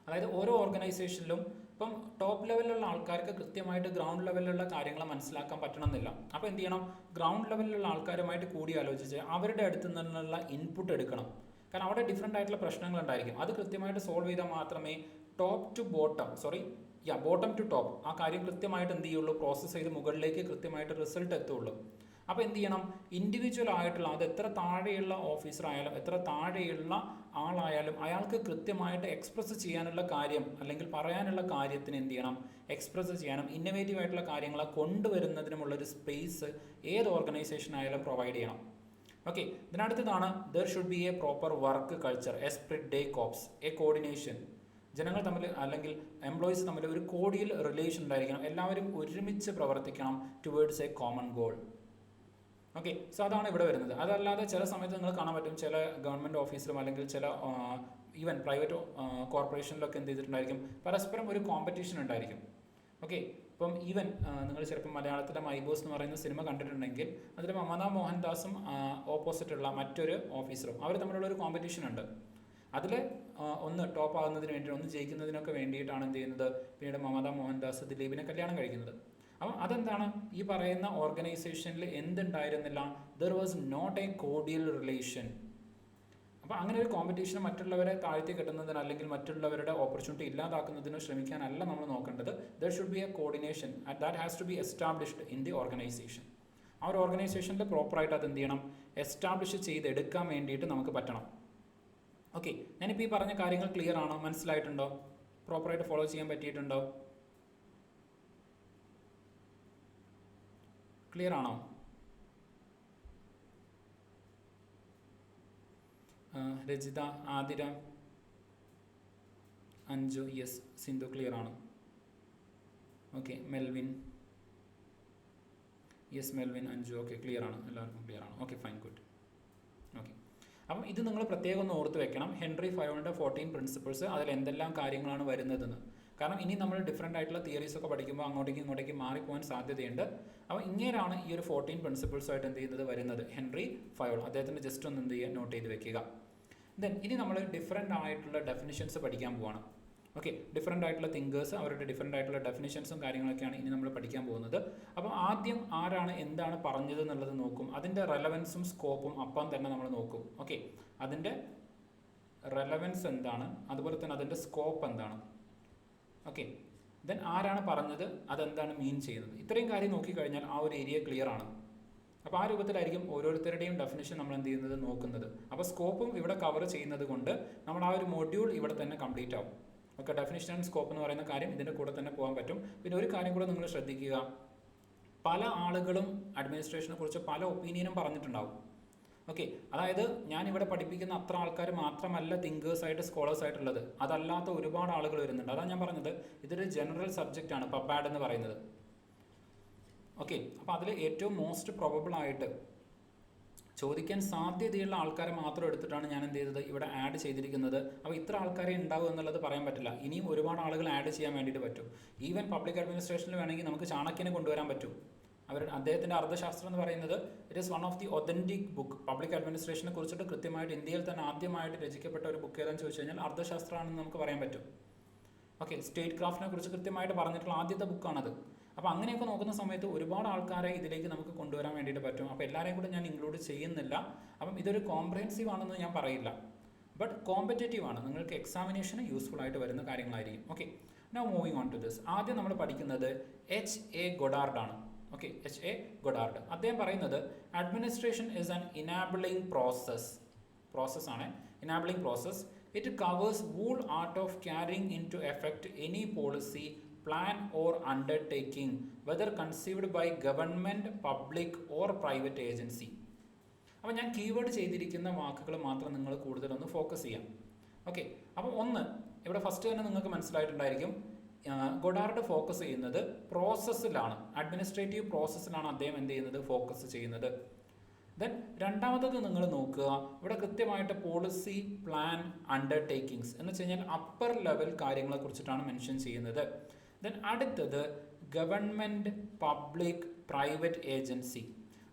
അതായത് ഓരോ ഓർഗനൈസേഷനിലും ഇപ്പം ടോപ്പ് ലെവലിലുള്ള ആൾക്കാർക്ക് കൃത്യമായിട്ട് ഗ്രൗണ്ട് ലെവലിലുള്ള കാര്യങ്ങൾ മനസ്സിലാക്കാൻ പറ്റണമെന്നില്ല. അപ്പോൾ എന്ത് ചെയ്യണം, ഗ്രൗണ്ട് ലെവലിലുള്ള ആൾക്കാരുമായിട്ട് കൂടി ആലോചിച്ച് അവരുടെ അടുത്ത് നിന്നുള്ള ഇൻപുട്ട് എടുക്കണം. കാരണം അവിടെ ഡിഫറെൻ്റ് ആയിട്ടുള്ള പ്രശ്നങ്ങൾ ഉണ്ടായിരിക്കും. അത് കൃത്യമായിട്ട് സോൾവ് ചെയ്താൽ മാത്രമേ top to bottom bottom to top ആ കാര്യം കൃത്യമായിട്ട് എന്ത് ചെയ്യുള്ളൂ, പ്രോസസ്സ് ചെയ്ത് മുകളിലേക്ക് കൃത്യമായിട്ട് റിസൾട്ട് എത്തുള്ളൂ. അപ്പോൾ എന്ത് ചെയ്യണം, ഇൻഡിവിജ്വൽ ആയിട്ടുള്ള, അത് എത്ര താഴെയുള്ള ഓഫീസർ ആയാലും എത്ര താഴെയുള്ള ആളായാലും അയാൾക്ക് കൃത്യമായിട്ട് എക്സ്പ്രസ് ചെയ്യാനുള്ള കാര്യം അല്ലെങ്കിൽ പറയാനുള്ള കാര്യത്തിന് എന്ത് ചെയ്യണം, എക്സ്പ്രസ് ചെയ്യാനും ഇന്നോവേറ്റീവ് ആയിട്ടുള്ള കാര്യങ്ങളെ കൊണ്ടുവരുന്നതിനുമുള്ളൊരു സ്പേസ് ഏത് ഓർഗനൈസേഷൻ ആയാലും പ്രൊവൈഡ് ചെയ്യണം. ഓക്കെ, ഇതിനടുത്തതാണ് there should be a proper work culture, esprit de corps, a coordination. ജനങ്ങൾ തമ്മിൽ അല്ലെങ്കിൽ എംപ്ലോയീസ് തമ്മിൽ ഒരു കോഡിയൽ റിലേഷൻ ഉണ്ടായിരിക്കണം, എല്ലാവരും ഒരുമിച്ച് പ്രവർത്തിക്കണം towards A common goal. Okay, so അതാണ് ഇവിടെ വരുന്നത്. അതല്ലാതെ ചില സമയത്ത് നിങ്ങൾ കാണാൻ പറ്റും ചില ഗവൺമെൻറ് ഓഫീസിലും അല്ലെങ്കിൽ ചില ഈവൻ പ്രൈവറ്റ് കോർപ്പറേഷനിലൊക്കെ എന്ത് ചെയ്തിട്ടുണ്ടായിരിക്കും, പരസ്പരം ഒരു കോമ്പറ്റീഷൻ ഉണ്ടായിരിക്കും. ഓക്കെ, ഇപ്പം ഈവൻ നിങ്ങൾ ചിലപ്പോൾ മലയാളത്തിലെ മൈബോസ് എന്ന് പറയുന്ന സിനിമ കണ്ടിട്ടുണ്ടെങ്കിൽ അതിൽ മമതാ മോഹൻദാസും ഓപ്പോസിറ്റുള്ള മറ്റൊരു ഓഫീസറും അവർ തമ്മിലുള്ള ഒരു കോമ്പറ്റീഷൻ ഉണ്ട്. അതിൽ ഒന്ന് ടോപ്പ് ആകുന്നതിന് വേണ്ടി, ഒന്ന് ജയിക്കുന്നതിനൊക്കെ വേണ്ടിയിട്ടാണ് എന്ത് ചെയ്യുന്നത്, പിന്നീട് മമതാ മോഹൻദാസ് ദിലീപിനെ കല്യാണം കഴിക്കുന്നത്. അപ്പം അതെന്താണ്, ഈ പറയുന്ന ഓർഗനൈസേഷനിൽ എന്തുണ്ടായിരുന്നില്ല, there was not a cordial relation. അപ്പോൾ അങ്ങനെ ഒരു കോമ്പറ്റീഷൻ മറ്റുള്ളവരെ താഴ്ത്തി കെട്ടുന്നതിന് അല്ലെങ്കിൽ മറ്റുള്ളവരുടെ ഓപ്പർച്യൂണിറ്റി ഇല്ലാതാക്കുന്നതിന് ശ്രമിക്കാനല്ല നമ്മൾ നോക്കേണ്ടത്. There should be a coordination that has to be established in the organisation. ആ ഒരു ഓർഗനൈസേഷനിൽ പ്രോപ്പറായിട്ട് അത് എന്ത് ചെയ്യണം, എസ്റ്റാബ്ലിഷ് ചെയ്തെടുക്കാൻ വേണ്ടിയിട്ട് നമുക്ക് പറ്റണം. ഓക്കെ, ഞാനിപ്പോൾ ഈ പറഞ്ഞ കാര്യങ്ങൾ ക്ലിയർ ആണോ, മനസ്സിലായിട്ടുണ്ടോ, പ്രോപ്പറായിട്ട് ഫോളോ ചെയ്യാൻ പറ്റിയിട്ടുണ്ടോ, ക്ലിയർ ആണോ? രജിത, ആതിര, അഞ്ജു, യെസ്. സിന്ധു ക്ലിയർ ആണ്. Okay, Melvin, yes Melvin, Anju, okay clear ആണ്, എല്ലാവർക്കും ക്ലിയർ ആണ്. Okay fine, good. ഓക്കെ, അപ്പം ഇത് നിങ്ങൾ പ്രത്യേകം ഒന്ന് ഓർത്ത് വെക്കണം, ഹെൻറി ഫയോണിൻ്റെ 14 പ്രിൻസിപ്പിൾസ്, അതിൽ എന്തെല്ലാം കാര്യങ്ങളാണ് വരുന്നതെന്ന്. കാരണം ഇനി നമ്മൾ ഡിഫറെൻ്റ് ആയിട്ടുള്ള തിയറീസ് ഒക്കെ പഠിക്കുമ്പോൾ അങ്ങോട്ടേക്കും മാറിപ്പോകാൻ സാധ്യതയുണ്ട്. അപ്പോൾ ഇങ്ങനെയാണ് ഈ ഒരു 14 പ്രിൻസിപ്പിൾസായിട്ട് എന്ത് ചെയ്യുന്നത് വരുന്നത്, ഹെൻറി ഫയോൾ. അദ്ദേഹത്തിൻ്റെ ജസ്റ്റ് ഒന്ന് എന്ത് ചെയ്യുക, നോട്ട് ചെയ്ത് വെക്കുക. ദെൻ ഇനി നമ്മൾ ഡിഫറെൻ്റ് ആയിട്ടുള്ള ഡെഫിനിഷൻസ് പഠിക്കാൻ പോവാണ്. ഓക്കെ, ഡിഫറെൻ്റ് ആയിട്ടുള്ള തിങ്കേഴ്സ്, അവരുടെ ഡിഫറെൻ്റ് ആയിട്ടുള്ള ഡെഫിനിഷൻസും കാര്യങ്ങളൊക്കെയാണ് ഇനി നമ്മൾ പഠിക്കാൻ പോകുന്നത്. അപ്പോൾ ആദ്യം ആരാണ് എന്താണ് പറഞ്ഞത് എന്നുള്ളത് നോക്കും, അതിൻ്റെ റെലവൻസും സ്കോപ്പും അപ്പം തന്നെ നമ്മൾ നോക്കും. ഓക്കെ, അതിൻ്റെ റെലവൻസ് എന്താണ്, അതുപോലെ തന്നെ അതിൻ്റെ സ്കോപ്പ് എന്താണ്. ഓക്കെ, ദെൻ ആരാണ് പറഞ്ഞത്, അതെന്താണ് മീൻ ചെയ്യുന്നത്, ഇത്രയും കാര്യം നോക്കിക്കഴിഞ്ഞാൽ ആ ഒരു ഏരിയ ക്ലിയർ ആണ്. അപ്പോൾ ആ രൂപത്തിലായിരിക്കും ഓരോരുത്തരുടെയും ഡെഫിനിഷൻ നമ്മൾ എന്ത് ചെയ്യുന്നത്, നോക്കുന്നത്. അപ്പോൾ സ്കോപ്പും ഇവിടെ കവർ ചെയ്യുന്നത് കൊണ്ട് നമ്മൾ ആ ഒരു മൊഡ്യൂൾ ഇവിടെ തന്നെ കംപ്ലീറ്റ് ആവും. ഓക്കെ, ഡെഫിനിഷൻ ആൻഡ് സ്കോപ്പ് എന്ന് പറയുന്ന കാര്യം ഇതിൻ്റെ കൂടെ തന്നെ പോകാൻ പറ്റും. പിന്നെ ഒരു കാര്യം കൂടെ നിങ്ങൾ ശ്രദ്ധിക്കുക, പല ആളുകളും അഡ്മിനിസ്ട്രേഷനെ കുറിച്ച് പല ഒപ്പീനിയനും പറഞ്ഞിട്ടുണ്ടാവും. ഓക്കെ, അതായത് ഞാനിവിടെ പഠിപ്പിക്കുന്ന അത്ര ആൾക്കാർ മാത്രമല്ല തിങ്കേഴ്സായിട്ട് സ്കോളേഴ്സായിട്ടുള്ളത്, അതല്ലാത്ത ഒരുപാട് ആളുകൾ വരുന്നുണ്ട്. അതാണ് ഞാൻ പറഞ്ഞത്, ഇതൊരു ജനറൽ സബ്ജക്റ്റ് ആണ് പബ്ബാഡ് എന്ന് പറയുന്നത്. ഓക്കെ, അപ്പോൾ അതിൽ ഏറ്റവും മോസ്റ്റ് പ്രോബബിൾ ആയിട്ട് ചോദിക്കാൻ സാധ്യതയുള്ള ആൾക്കാരെ മാത്രം എടുത്തിട്ടാണ് ഞാൻ എന്ത് ചെയ്തത്, ഇവിടെ ആഡ് ചെയ്തിരിക്കുന്നത്. അപ്പോൾ ഇത്ര ആൾക്കാരെ ഉണ്ടാവും എന്നുള്ളത് പറയാൻ പറ്റില്ല, ഇനിയും ഒരുപാട് ആളുകൾ ആഡ് ചെയ്യാൻ വേണ്ടിയിട്ട് പറ്റും. ഈവൻ പബ്ലിക് അഡ്മിനിസ്ട്രേഷനിൽ വേണമെങ്കിൽ നമുക്ക് ചാണക്യനെ കൊണ്ടുവരാൻ പറ്റും. അദ്ദേഹത്തിൻ്റെ അർത്ഥശാസ്ത്രം എന്ന് പറയുന്നത് it is one of the authentic book. Public അഡ്മിനിസ്ട്രേഷനെ കുറിച്ചിട്ട് കൃത്യമായിട്ട് ഇന്ത്യയിൽ തന്നെ ആദ്യമായിട്ട് രചിക്കപ്പെട്ട ഒരു ബുക്ക് ഏതാണെന്ന് ചോദിച്ചു കഴിഞ്ഞാൽ അർത്ഥശാസ്ത്രമാണെന്ന് നമുക്ക് പറയാൻ പറ്റും. ഓക്കെ, സ്റ്റേറ്റ് ക്രാഫ്റ്റിനെ കുറിച്ച് കൃത്യമായിട്ട് പറഞ്ഞിട്ടുള്ള ആദ്യത്തെ ബുക്കാണത്. അപ്പോൾ അങ്ങനെയൊക്കെ നോക്കുന്ന സമയത്ത് ഒരുപാട് ആൾക്കാരെ ഇതിലേക്ക് നമുക്ക് കൊണ്ടുവരാൻ വേണ്ടിയിട്ട് പറ്റും. അപ്പോൾ എല്ലാവരെയും കൂടെ ഞാൻ ഇൻക്ലൂഡ് ചെയ്യുന്നില്ല. അപ്പം ഇതൊരു കോംപ്രഹെൻസീവ് ആണെന്ന് ഞാൻ പറയില്ല, ബട്ട് കോമ്പറ്റേറ്റീവ് ആണ്, നിങ്ങൾക്ക് എക്സാമിനേഷന് യൂസ്ഫുൾ ആയിട്ട് വരുന്ന കാര്യങ്ങളായിരിക്കും. Okay, now moving on to this. ആദ്യം നമ്മൾ പഠിക്കുന്നത് H.A. ഗൊഡാർഡ് ആണ്. Okay, H.A. ഗൊഡാർഡ് അദ്ദേഹം പറയുന്നത് അഡ്മിനിസ്ട്രേഷൻ ഈസ് ആൻ ഇനാബിളിംഗ് പ്രോസസ്സാണ്. Enabling process, it covers whole art of carrying into effect any policy, plan or undertaking whether conceived by government, public or private agency. അപ്പോൾ ഞാൻ keyword ചെയ്തിരിക്കുന്ന വാക്കുകൾ മാത്രം നിങ്ങൾ കൂടുതലൊന്ന് focus ചെയ്യാം. ഓക്കെ, അപ്പോൾ ഒന്ന് ഇവിടെ ഫസ്റ്റ് തന്നെ നിങ്ങൾക്ക് മനസ്സിലായിട്ടുണ്ടായിരിക്കും, ഗൊഡാർഡ് ഫോക്കസ് ചെയ്യുന്നത് പ്രോസസ്സിലാണ്, അഡ്മിനിസ്ട്രേറ്റീവ് പ്രോസസ്സിലാണ് അദ്ദേഹം എന്ത് ചെയ്യുന്നത്, ഫോക്കസ് ചെയ്യുന്നത്. ദെൻ രണ്ടാമത്തത് നിങ്ങൾ നോക്കുക, ഇവിടെ കൃത്യമായിട്ട് പോളിസി, പ്ലാൻ, അണ്ടർടേക്കിങ്സ് എന്ന് വെച്ച് കഴിഞ്ഞാൽ അപ്പർ ലെവൽ കാര്യങ്ങളെ കുറിച്ചിട്ടാണ് മെൻഷൻ ചെയ്യുന്നത്. ദെൻ അടുത്തത് ഗവൺമെൻറ്, പബ്ലിക്, പ്രൈവറ്റ് ഏജൻസി.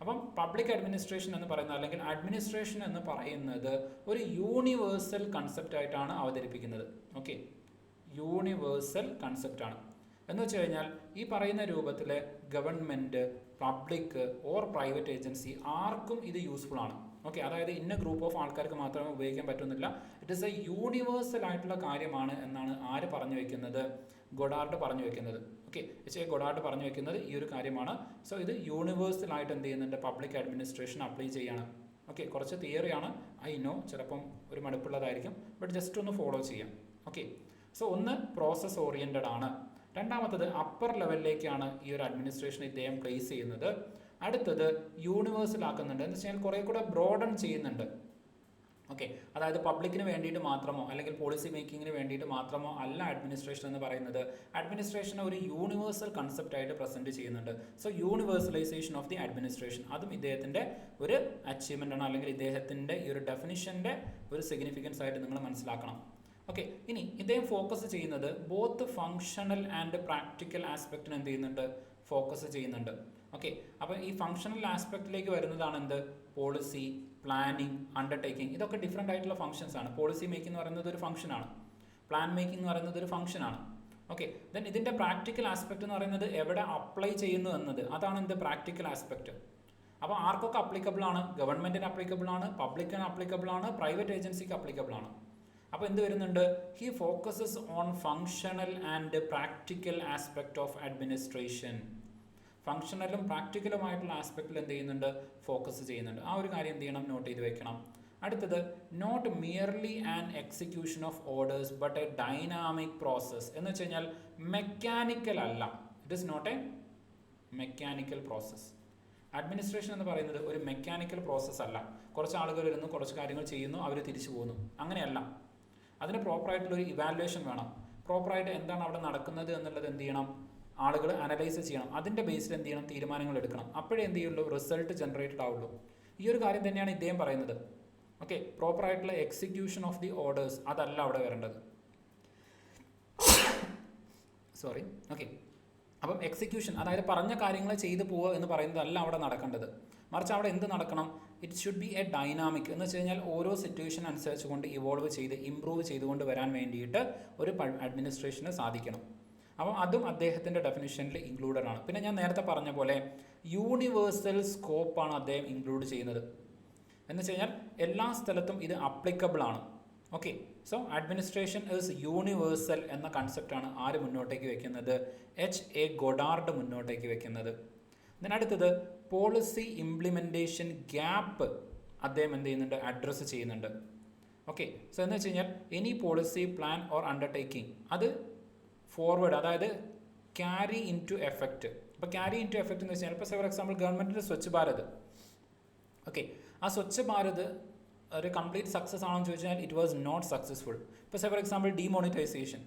അപ്പം പബ്ലിക് അഡ്മിനിസ്ട്രേഷൻ എന്ന് പറയുന്നത് അല്ലെങ്കിൽ അഡ്മിനിസ്ട്രേഷൻ എന്ന് പറയുന്നത് ഒരു യൂണിവേഴ്സൽ കൺസെപ്റ്റ് ആയിട്ടാണ് അവതരിപ്പിക്കുന്നത്. ഓക്കെ, യൂണിവേഴ്സൽ കൺസെപ്റ്റാണ് എന്ന് വെച്ച് കഴിഞ്ഞാൽ ഈ പറയുന്ന രൂപത്തിൽ government, public or private agency ആർക്കും ഇത് യൂസ്ഫുൾ ആണ്. ഓക്കെ, അതായത് ഇന്ന ഗ്രൂപ്പ് ഓഫ് ആൾക്കാർക്ക് മാത്രമേ ഉപയോഗിക്കാൻ പറ്റുന്നില്ല. ഇറ്റ് ഈസ് എ യൂണിവേഴ്സൽ ആയിട്ടുള്ള കാര്യമാണ് എന്നാണ് ആര് പറഞ്ഞു വെക്കുന്നത്? ഗൊഡാർഡ് പറഞ്ഞു വെക്കുന്നത്. ഓക്കെ, ഗൊഡാർഡ് പറഞ്ഞു വെക്കുന്നത് ഈ ഒരു കാര്യമാണ്. സോ ഇത് യൂണിവേഴ്സൽ ആയിട്ട് എന്ത് ചെയ്യുന്നുണ്ട്? പബ്ലിക് അഡ്മിനിസ്ട്രേഷൻ അപ്ലൈ ചെയ്യണം. ഓക്കെ, കുറച്ച് തിയറിയാണ്, ഐ നോ, ചിലപ്പം ഒരു മടുപ്പുള്ളതായിരിക്കും, ബട്ട് ജസ്റ്റ് ഒന്ന് ഫോളോ ചെയ്യാം. ഓക്കെ, സോ ഒന്ന് പ്രോസസ് ഓറിയൻറ്റഡ് ആണ്. രണ്ടാമത്തത് അപ്പർ ലെവലിലേക്കാണ് ഈ ഒരു അഡ്മിനിസ്ട്രേഷൻ ഇദ്ദേഹം പ്ലേസ് ചെയ്യുന്നത്. അടുത്തത് യൂണിവേഴ്സൽ ആക്കുന്നുണ്ട്, എന്ന് വെച്ചാൽ കുറേ കൂടെ ബ്രോഡൺ ചെയ്യുന്നുണ്ട്. ഓക്കെ, അതായത് പബ്ലിക്കിന് വേണ്ടിയിട്ട് മാത്രമോ അല്ലെങ്കിൽ പോളിസി മേക്കിങ്ങിന് വേണ്ടിയിട്ട് മാത്രമോ അല്ല അഡ്മിനിസ്ട്രേഷൻ എന്ന് പറയുന്നത്. അഡ്മിനിസ്ട്രേഷൻ ഒരു യൂണിവേഴ്സൽ കൺസെപ്റ്റ് ആയിട്ട് പ്രസന്റ് ചെയ്യുന്നുണ്ട്. So universalisation of the administration, അതും ഇദ്ദേഹത്തിൻ്റെ ഒരു അച്ചീവ്മെൻ്റ് ആണ്, അല്ലെങ്കിൽ ഇദ്ദേഹത്തിൻ്റെ ഈ ഒരു ഡെഫിനിഷൻ്റെ ഒരു സിഗ്നിഫിക്കൻസ് ആയിട്ട് നിങ്ങൾ മനസ്സിലാക്കണം. ഓക്കെ, ഇനി ഇദ്ദേഹം ഫോക്കസ് ചെയ്യുന്നത് ബോത്ത് ഫങ്ഷണൽ ആൻഡ് പ്രാക്ടിക്കൽ ആസ്പെക്റ്റിന് എന്ത് ചെയ്യുന്നുണ്ട്? ഫോക്കസ് ചെയ്യുന്നുണ്ട്. ഓക്കെ, അപ്പോൾ ഈ ഫങ്ഷണൽ ആസ്പെക്റ്റിലേക്ക് വരുന്നതാണ് എന്ത്? Policy, planning, undertaking. ഇതൊക്കെ ഡിഫറെൻ്റ് ആയിട്ടുള്ള ഫംഗ്ഷൻസ് ആണ്. പോളിസി മേക്കിംഗ് എന്ന് പറയുന്നത് ഒരു ഫംഗ്ഷനാണ്, പ്ലാൻ മേക്കിംഗ് എന്ന് പറയുന്നത് ഒരു ഫംഗ്ഷനാണ്. ഓക്കെ, ദെൻ ഇതിൻ്റെ പ്രാക്ടിക്കൽ ആസ്പെക്റ്റ് എന്ന് പറയുന്നത് എവിടെ അപ്ലൈ ചെയ്യുന്നു എന്നത്, അതാണ് എന്ത്? Practical aspect. അപ്പോൾ ആർക്കൊക്കെ അപ്ലിക്കബിൾ ആണ്? ഗവൺമെൻറ്റിന് അപ്ലിക്കബിൾ ആണ്, പബ്ലിക്കിന് അപ്ലിക്കബിൾ ആണ്, പ്രൈവറ്റ് ഏജൻസിക്ക് അപ്ലിക്കബിൾ ആണ്. അപ്പോൾ എന്ത് വരുന്നുണ്ട്? He focuses on functional and practical aspect of administration. ഫങ്ഷണലും പ്രാക്ടിക്കലുമായിട്ടുള്ള ആസ്പെക്റ്റിൽ എന്ത് ചെയ്യുന്നുണ്ട്? ഫോക്കസ് ചെയ്യുന്നുണ്ട്. ആ ഒരു കാര്യം എന്ത് ചെയ്യണം? നോട്ട് ചെയ്ത് വെക്കണം. അടുത്തത്, not merely an execution of orders but a dynamic process. എന്ന് വെച്ച് കഴിഞ്ഞാൽ മെക്കാനിക്കൽ അല്ല, it is not a mechanical process. Administration എന്ന് പറയുന്നത് ഒരു മെക്കാനിക്കൽ പ്രോസസ്സ് അല്ല. കുറച്ച് ആളുകൾ വരുന്നു, കുറച്ച് കാര്യങ്ങൾ ചെയ്യുന്നു, അവർ തിരിച്ചു പോകുന്നു, അങ്ങനെയല്ല. അതിന് പ്രോപ്പറായിട്ടുള്ളൊരു ഇവാലുവേഷൻ വേണം. പ്രോപ്പറായിട്ട് എന്താണ് അവിടെ നടക്കുന്നത് എന്നുള്ളത് എന്ത് ചെയ്യണം? ആളുകൾ അനലൈസ് ചെയ്യണം. അതിൻ്റെ ബേസിൽ എന്ത് ചെയ്യണം? തീരുമാനങ്ങൾ എടുക്കണം. അപ്പോഴേ എന്ത് ചെയ്യുള്ളൂ? റിസൾട്ട് ജനറേറ്റഡ് ആവുള്ളൂ. ഈ ഒരു കാര്യം തന്നെയാണ് ഇദ്ദേഹം പറയുന്നത്. ഓക്കെ, പ്രോപ്പറായിട്ടുള്ള എക്സിക്യൂഷൻ ഓഫ് ദി ഓർഡേഴ്സ് അതല്ല അവിടെ വരേണ്ടത്. സോറി. ഓക്കെ, അപ്പം എക്സിക്യൂഷൻ, അതായത് പറഞ്ഞ കാര്യങ്ങൾ ചെയ്തു പോവുക എന്ന് പറയുന്നതല്ല അവിടെ നടക്കേണ്ടത്. മറിച്ച് അവിടെ എന്ത് നടക്കണം? It should be A dynamic. എന്ന് വെച്ച് കഴിഞ്ഞാൽ ഓരോ സിറ്റുവേഷൻ അനുസരിച്ച് കൊണ്ട് ഇവോൾവ് ചെയ്ത് ഇമ്പ്രൂവ് ചെയ്തുകൊണ്ട് വരാൻ വേണ്ടിയിട്ട് ഒരു അഡ്മിനിസ്ട്രേഷന് സാധിക്കണം. അപ്പം അതും അദ്ദേഹത്തിൻ്റെ ഡെഫിനിഷനിൽ ഇൻക്ലൂഡഡ് ആണ്. പിന്നെ ഞാൻ നേരത്തെ പറഞ്ഞ പോലെ യൂണിവേഴ്സൽ സ്കോപ്പാണ് അദ്ദേഹം ഇൻക്ലൂഡ് ചെയ്യുന്നത്. എന്ന് വെച്ച് കഴിഞ്ഞാൽ എല്ലാ സ്ഥലത്തും ഇത് അപ്ലിക്കബിൾ ആണ്. Okay, so administration is universal എന്ന കൺസെപ്റ്റാണ് ആര് മുന്നോട്ടേക്ക് വെക്കുന്നത്? H.A. ഗൊഡാർഡ് മുന്നോട്ടേക്ക് വെക്കുന്നത്. അടുത്തത്, പോളിസി ഇംപ്ലിമെൻറ്റേഷൻ ഗ്യാപ്പ് അദ്ദേഹം എന്ത് ചെയ്യുന്നുണ്ട്? അഡ്രസ്സ് ചെയ്യുന്നുണ്ട്. ഓക്കെ, സോ എന്ന് വെച്ച് കഴിഞ്ഞാൽ any policy, plan or undertaking അത് ഫോർവേഡ്, അതായത് ക്യാരി ഇൻ ടു എഫക്റ്റ്. ഇപ്പോൾ ക്യാരി ഇൻ ടു എഫക്റ്റ് എന്ന് വെച്ചാൽ ഇപ്പോൾ ഫോർ എക്സാമ്പിൾ ഗവൺമെൻറ്റിൻ്റെ സ്വച്ഛ് ഭാരത്. ഓക്കെ, ആ സ്വച്ഛ് ഭാരത് ഒരു കംപ്ലീറ്റ് സക്സസ് ആണെന്ന് ചോദിച്ചാൽ ഇറ്റ് വാസ് നോട്ട് സക്സസ്ഫുൾ. ഇപ്പോൾ ഫോർ എക്സാമ്പിൾ ഡിമോണിറ്റൈസേഷൻ,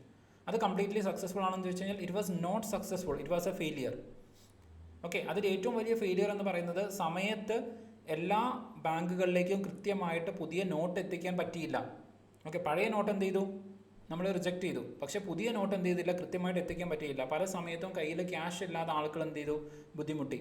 അത് കംപ്ലീറ്റ്ലി സക്സസ്ഫുൾ ആണെന്ന് ചോദിച്ചു കഴിഞ്ഞാൽ it was not successful, it was a failure. Okay, അതിൽ ഏറ്റവും വലിയ ഫെയിലിയർ എന്ന് പറയുന്നത് സമയത്ത് എല്ലാ ബാങ്കുകളിലേക്കും കൃത്യമായിട്ട് പുതിയ നോട്ട് എത്തിക്കാൻ പറ്റിയില്ല. ഓക്കെ, പഴയ നോട്ട് എന്ത് ചെയ്തു? നമ്മൾ റിജക്റ്റ് ചെയ്തു. പക്ഷേ പുതിയ നോട്ട് എന്ത് ചെയ്തില്ല? കൃത്യമായിട്ട് എത്തിക്കാൻ പറ്റിയില്ല. പല സമയത്തും കയ്യിൽ ക്യാഷ് ഇല്ലാത്ത ആളുകൾ എന്ത് ചെയ്തു? ബുദ്ധിമുട്ടി.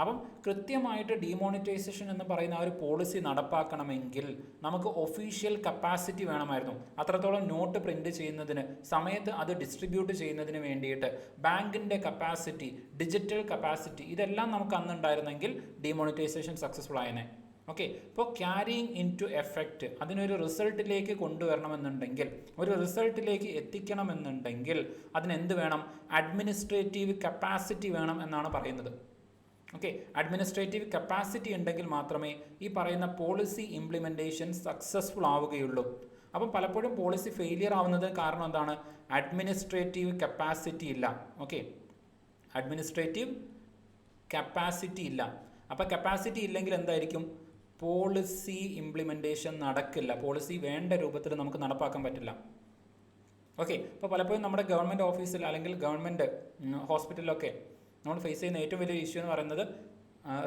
അപ്പം കൃത്യമായിട്ട് ഡിമോണിറ്റൈസേഷൻ എന്ന് പറയുന്ന ആ ഒരു പോളിസി നടപ്പാക്കണമെങ്കിൽ നമുക്ക് ഒഫീഷ്യൽ കപ്പാസിറ്റി വേണമായിരുന്നു. അത്രത്തോളം നോട്ട് പ്രിന്റ് ചെയ്യുന്നതിന്, സമയത്ത് അത് ഡിസ്ട്രിബ്യൂട്ട് ചെയ്യുന്നതിന് വേണ്ടിയിട്ട് ബാങ്കിൻ്റെ കപ്പാസിറ്റി, ഡിജിറ്റൽ കപ്പാസിറ്റി, ഇതെല്ലാം നമുക്ക് അന്നുണ്ടായിരുന്നെങ്കിൽ ഡിമോണിറ്റൈസേഷൻ സക്സസ്ഫുൾ ആയനെ. ഓക്കെ, ഇപ്പോൾ ക്യാരിയിങ് ഇൻ ടു എഫക്റ്റ്, അതിനൊരു റിസൾട്ടിലേക്ക് കൊണ്ടുവരണമെന്നുണ്ടെങ്കിൽ, ഒരു റിസൾട്ടിലേക്ക് എത്തിക്കണമെന്നുണ്ടെങ്കിൽ അതിനെന്ത് വേണം? അഡ്മിനിസ്ട്രേറ്റീവ് കപ്പാസിറ്റി വേണം എന്നാണ് പറയുന്നത്. ഓക്കെ, അഡ്മിനിസ്ട്രേറ്റീവ് കപ്പാസിറ്റി ഉണ്ടെങ്കിൽ മാത്രമേ ഈ പറയുന്ന പോളിസി ഇംപ്ലിമെൻറ്റേഷൻ സക്സസ്ഫുൾ ആവുകയുള്ളൂ. അപ്പം പലപ്പോഴും പോളിസി ഫെയിലിയർ ആവുന്നത് കാരണം എന്താണ്? അഡ്മിനിസ്ട്രേറ്റീവ് കപ്പാസിറ്റി ഇല്ല. ഓക്കെ, അഡ്മിനിസ്ട്രേറ്റീവ് കപ്പാസിറ്റി ഇല്ല. അപ്പോൾ കപ്പാസിറ്റി ഇല്ലെങ്കിൽ എന്തായിരിക്കും? പോളിസി ഇംപ്ലിമെൻറ്റേഷൻ നടക്കില്ല. പോളിസി വേണ്ട രൂപത്തിൽ നമുക്ക് നടപ്പാക്കാൻ പറ്റില്ല. ഓക്കെ, ഇപ്പോൾ പലപ്പോഴും നമ്മുടെ ഗവൺമെൻറ് ഓഫീസിൽ അല്ലെങ്കിൽ ഗവൺമെൻറ് ഹോസ്പിറ്റലിലൊക്കെ നമ്മൾ ഫേസ് ചെയ്യുന്ന ഏറ്റവും വലിയൊരു ഇഷ്യൂ എന്ന് പറയുന്നത്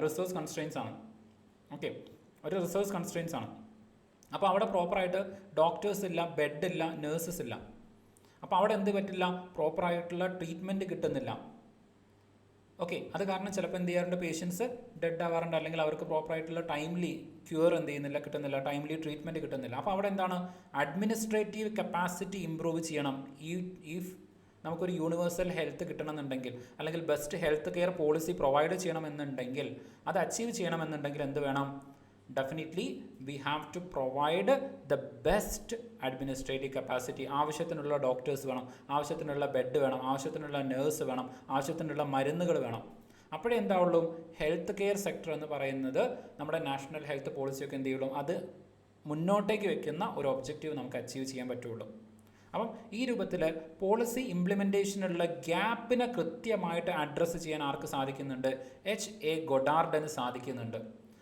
റിസോഴ്സ് കൺസ്ട്രെയിൻസ് ആണ്. ഓക്കെ, ഒരു റിസോഴ്സ് കൺസ്ട്രെയിൻസ് ആണ്. അപ്പോൾ അവിടെ പ്രോപ്പറായിട്ട് ഡോക്ടേഴ്സ് ഇല്ല, ബെഡ് ഇല്ല, നേഴ്സസ് ഇല്ല. അപ്പോൾ അവിടെ എന്ത് പറ്റില്ല? പ്രോപ്പറായിട്ടുള്ള ട്രീറ്റ്മെൻറ്റ് കിട്ടുന്നില്ല. ഓക്കെ, അത് കാരണം ചിലപ്പോൾ എന്ത് ചെയ്യാറുണ്ട്? പേഷ്യൻസ് ഡെഡ് ആവാറുണ്ട്, അല്ലെങ്കിൽ അവർക്ക് പ്രോപ്പറായിട്ടുള്ള ടൈംലി ക്യൂർ എന്ത് ചെയ്യുന്നില്ല, കിട്ടുന്നില്ല, ടൈംലി ട്രീറ്റ്മെൻറ്റ് കിട്ടുന്നില്ല. അപ്പോൾ അവിടെ എന്താണ്? അഡ്മിനിസ്ട്രേറ്റീവ് കപ്പാസിറ്റി ഇമ്പ്രൂവ് ചെയ്യണം. ഈ നമുക്കൊരു യൂണിവേഴ്സൽ ഹെൽത്ത് കിട്ടണമെന്നുണ്ടെങ്കിൽ, അല്ലെങ്കിൽ best health care policy provide ചെയ്യണമെന്നുണ്ടെങ്കിൽ, അത് അച്ചീവ് ചെയ്യണമെന്നുണ്ടെങ്കിൽ എന്ത് വേണം? Definitely we have to provide the best administrative capacity. ആവശ്യത്തിനുള്ള ഡോക്ടേഴ്സ് വേണം, ആവശ്യത്തിനുള്ള ബെഡ് വേണം, ആവശ്യത്തിനുള്ള നേഴ്സ് വേണം, ആവശ്യത്തിനുള്ള മരുന്നുകൾ വേണം. അപ്പോഴേ എന്താവുള്ളൂ, ഹെൽത്ത് കെയർ സെക്ടർ എന്ന് പറയുന്നത് നമ്മുടെ നാഷണൽ ഹെൽത്ത് പോളിസിയൊക്കെ എന്ത് ചെയ്യുള്ളൂ, അത് മുന്നോട്ടേക്ക് വെക്കുന്ന ഒരു ഒബ്ജക്റ്റീവ് നമുക്ക് അച്ചീവ് ചെയ്യാൻ പറ്റുള്ളൂ. അപ്പം ഈ രൂപത്തിൽ പോളിസി ഇംപ്ലിമെൻറ്റേഷനുള്ള ഗ്യാപ്പിനെ കൃത്യമായിട്ട് അഡ്രസ്സ് ചെയ്യാൻ ആർക്ക് സാധിക്കുന്നുണ്ട്? H.A. ഗൊഡാർഡിന് സാധിക്കുന്നുണ്ട്.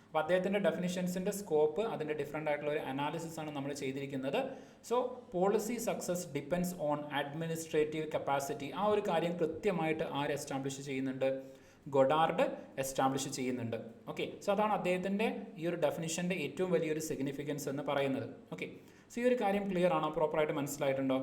അപ്പോൾ അദ്ദേഹത്തിൻ്റെ ഡെഫിനിഷൻസിൻ്റെ സ്കോപ്പ്, അതിൻ്റെ ഡിഫറെൻ്റ് ആയിട്ടുള്ള ഒരു അനാലിസിസ് ആണ് നമ്മൾ ചെയ്തിരിക്കുന്നത്. So policy success depends on administrative capacity. ആ ഒരു കാര്യം കൃത്യമായിട്ട് ആര് എസ്റ്റാബ്ലിഷ് ചെയ്യുന്നുണ്ട്? ഗൊഡാർഡ് എസ്റ്റാബ്ലിഷ് ചെയ്യുന്നുണ്ട്. ഓക്കെ, സോ അതാണ് അദ്ദേഹത്തിൻ്റെ ഈ ഒരു ഡെഫിനിഷൻ്റെ ഏറ്റവും വലിയൊരു സിഗ്നിഫിക്കൻസ് എന്ന് പറയുന്നത്. ഓക്കെ, സോ ഈ ഒരു കാര്യം ക്ലിയർ ആണോ? പ്രോപ്പറായിട്ട് മനസ്സിലായിട്ടുണ്ടോ?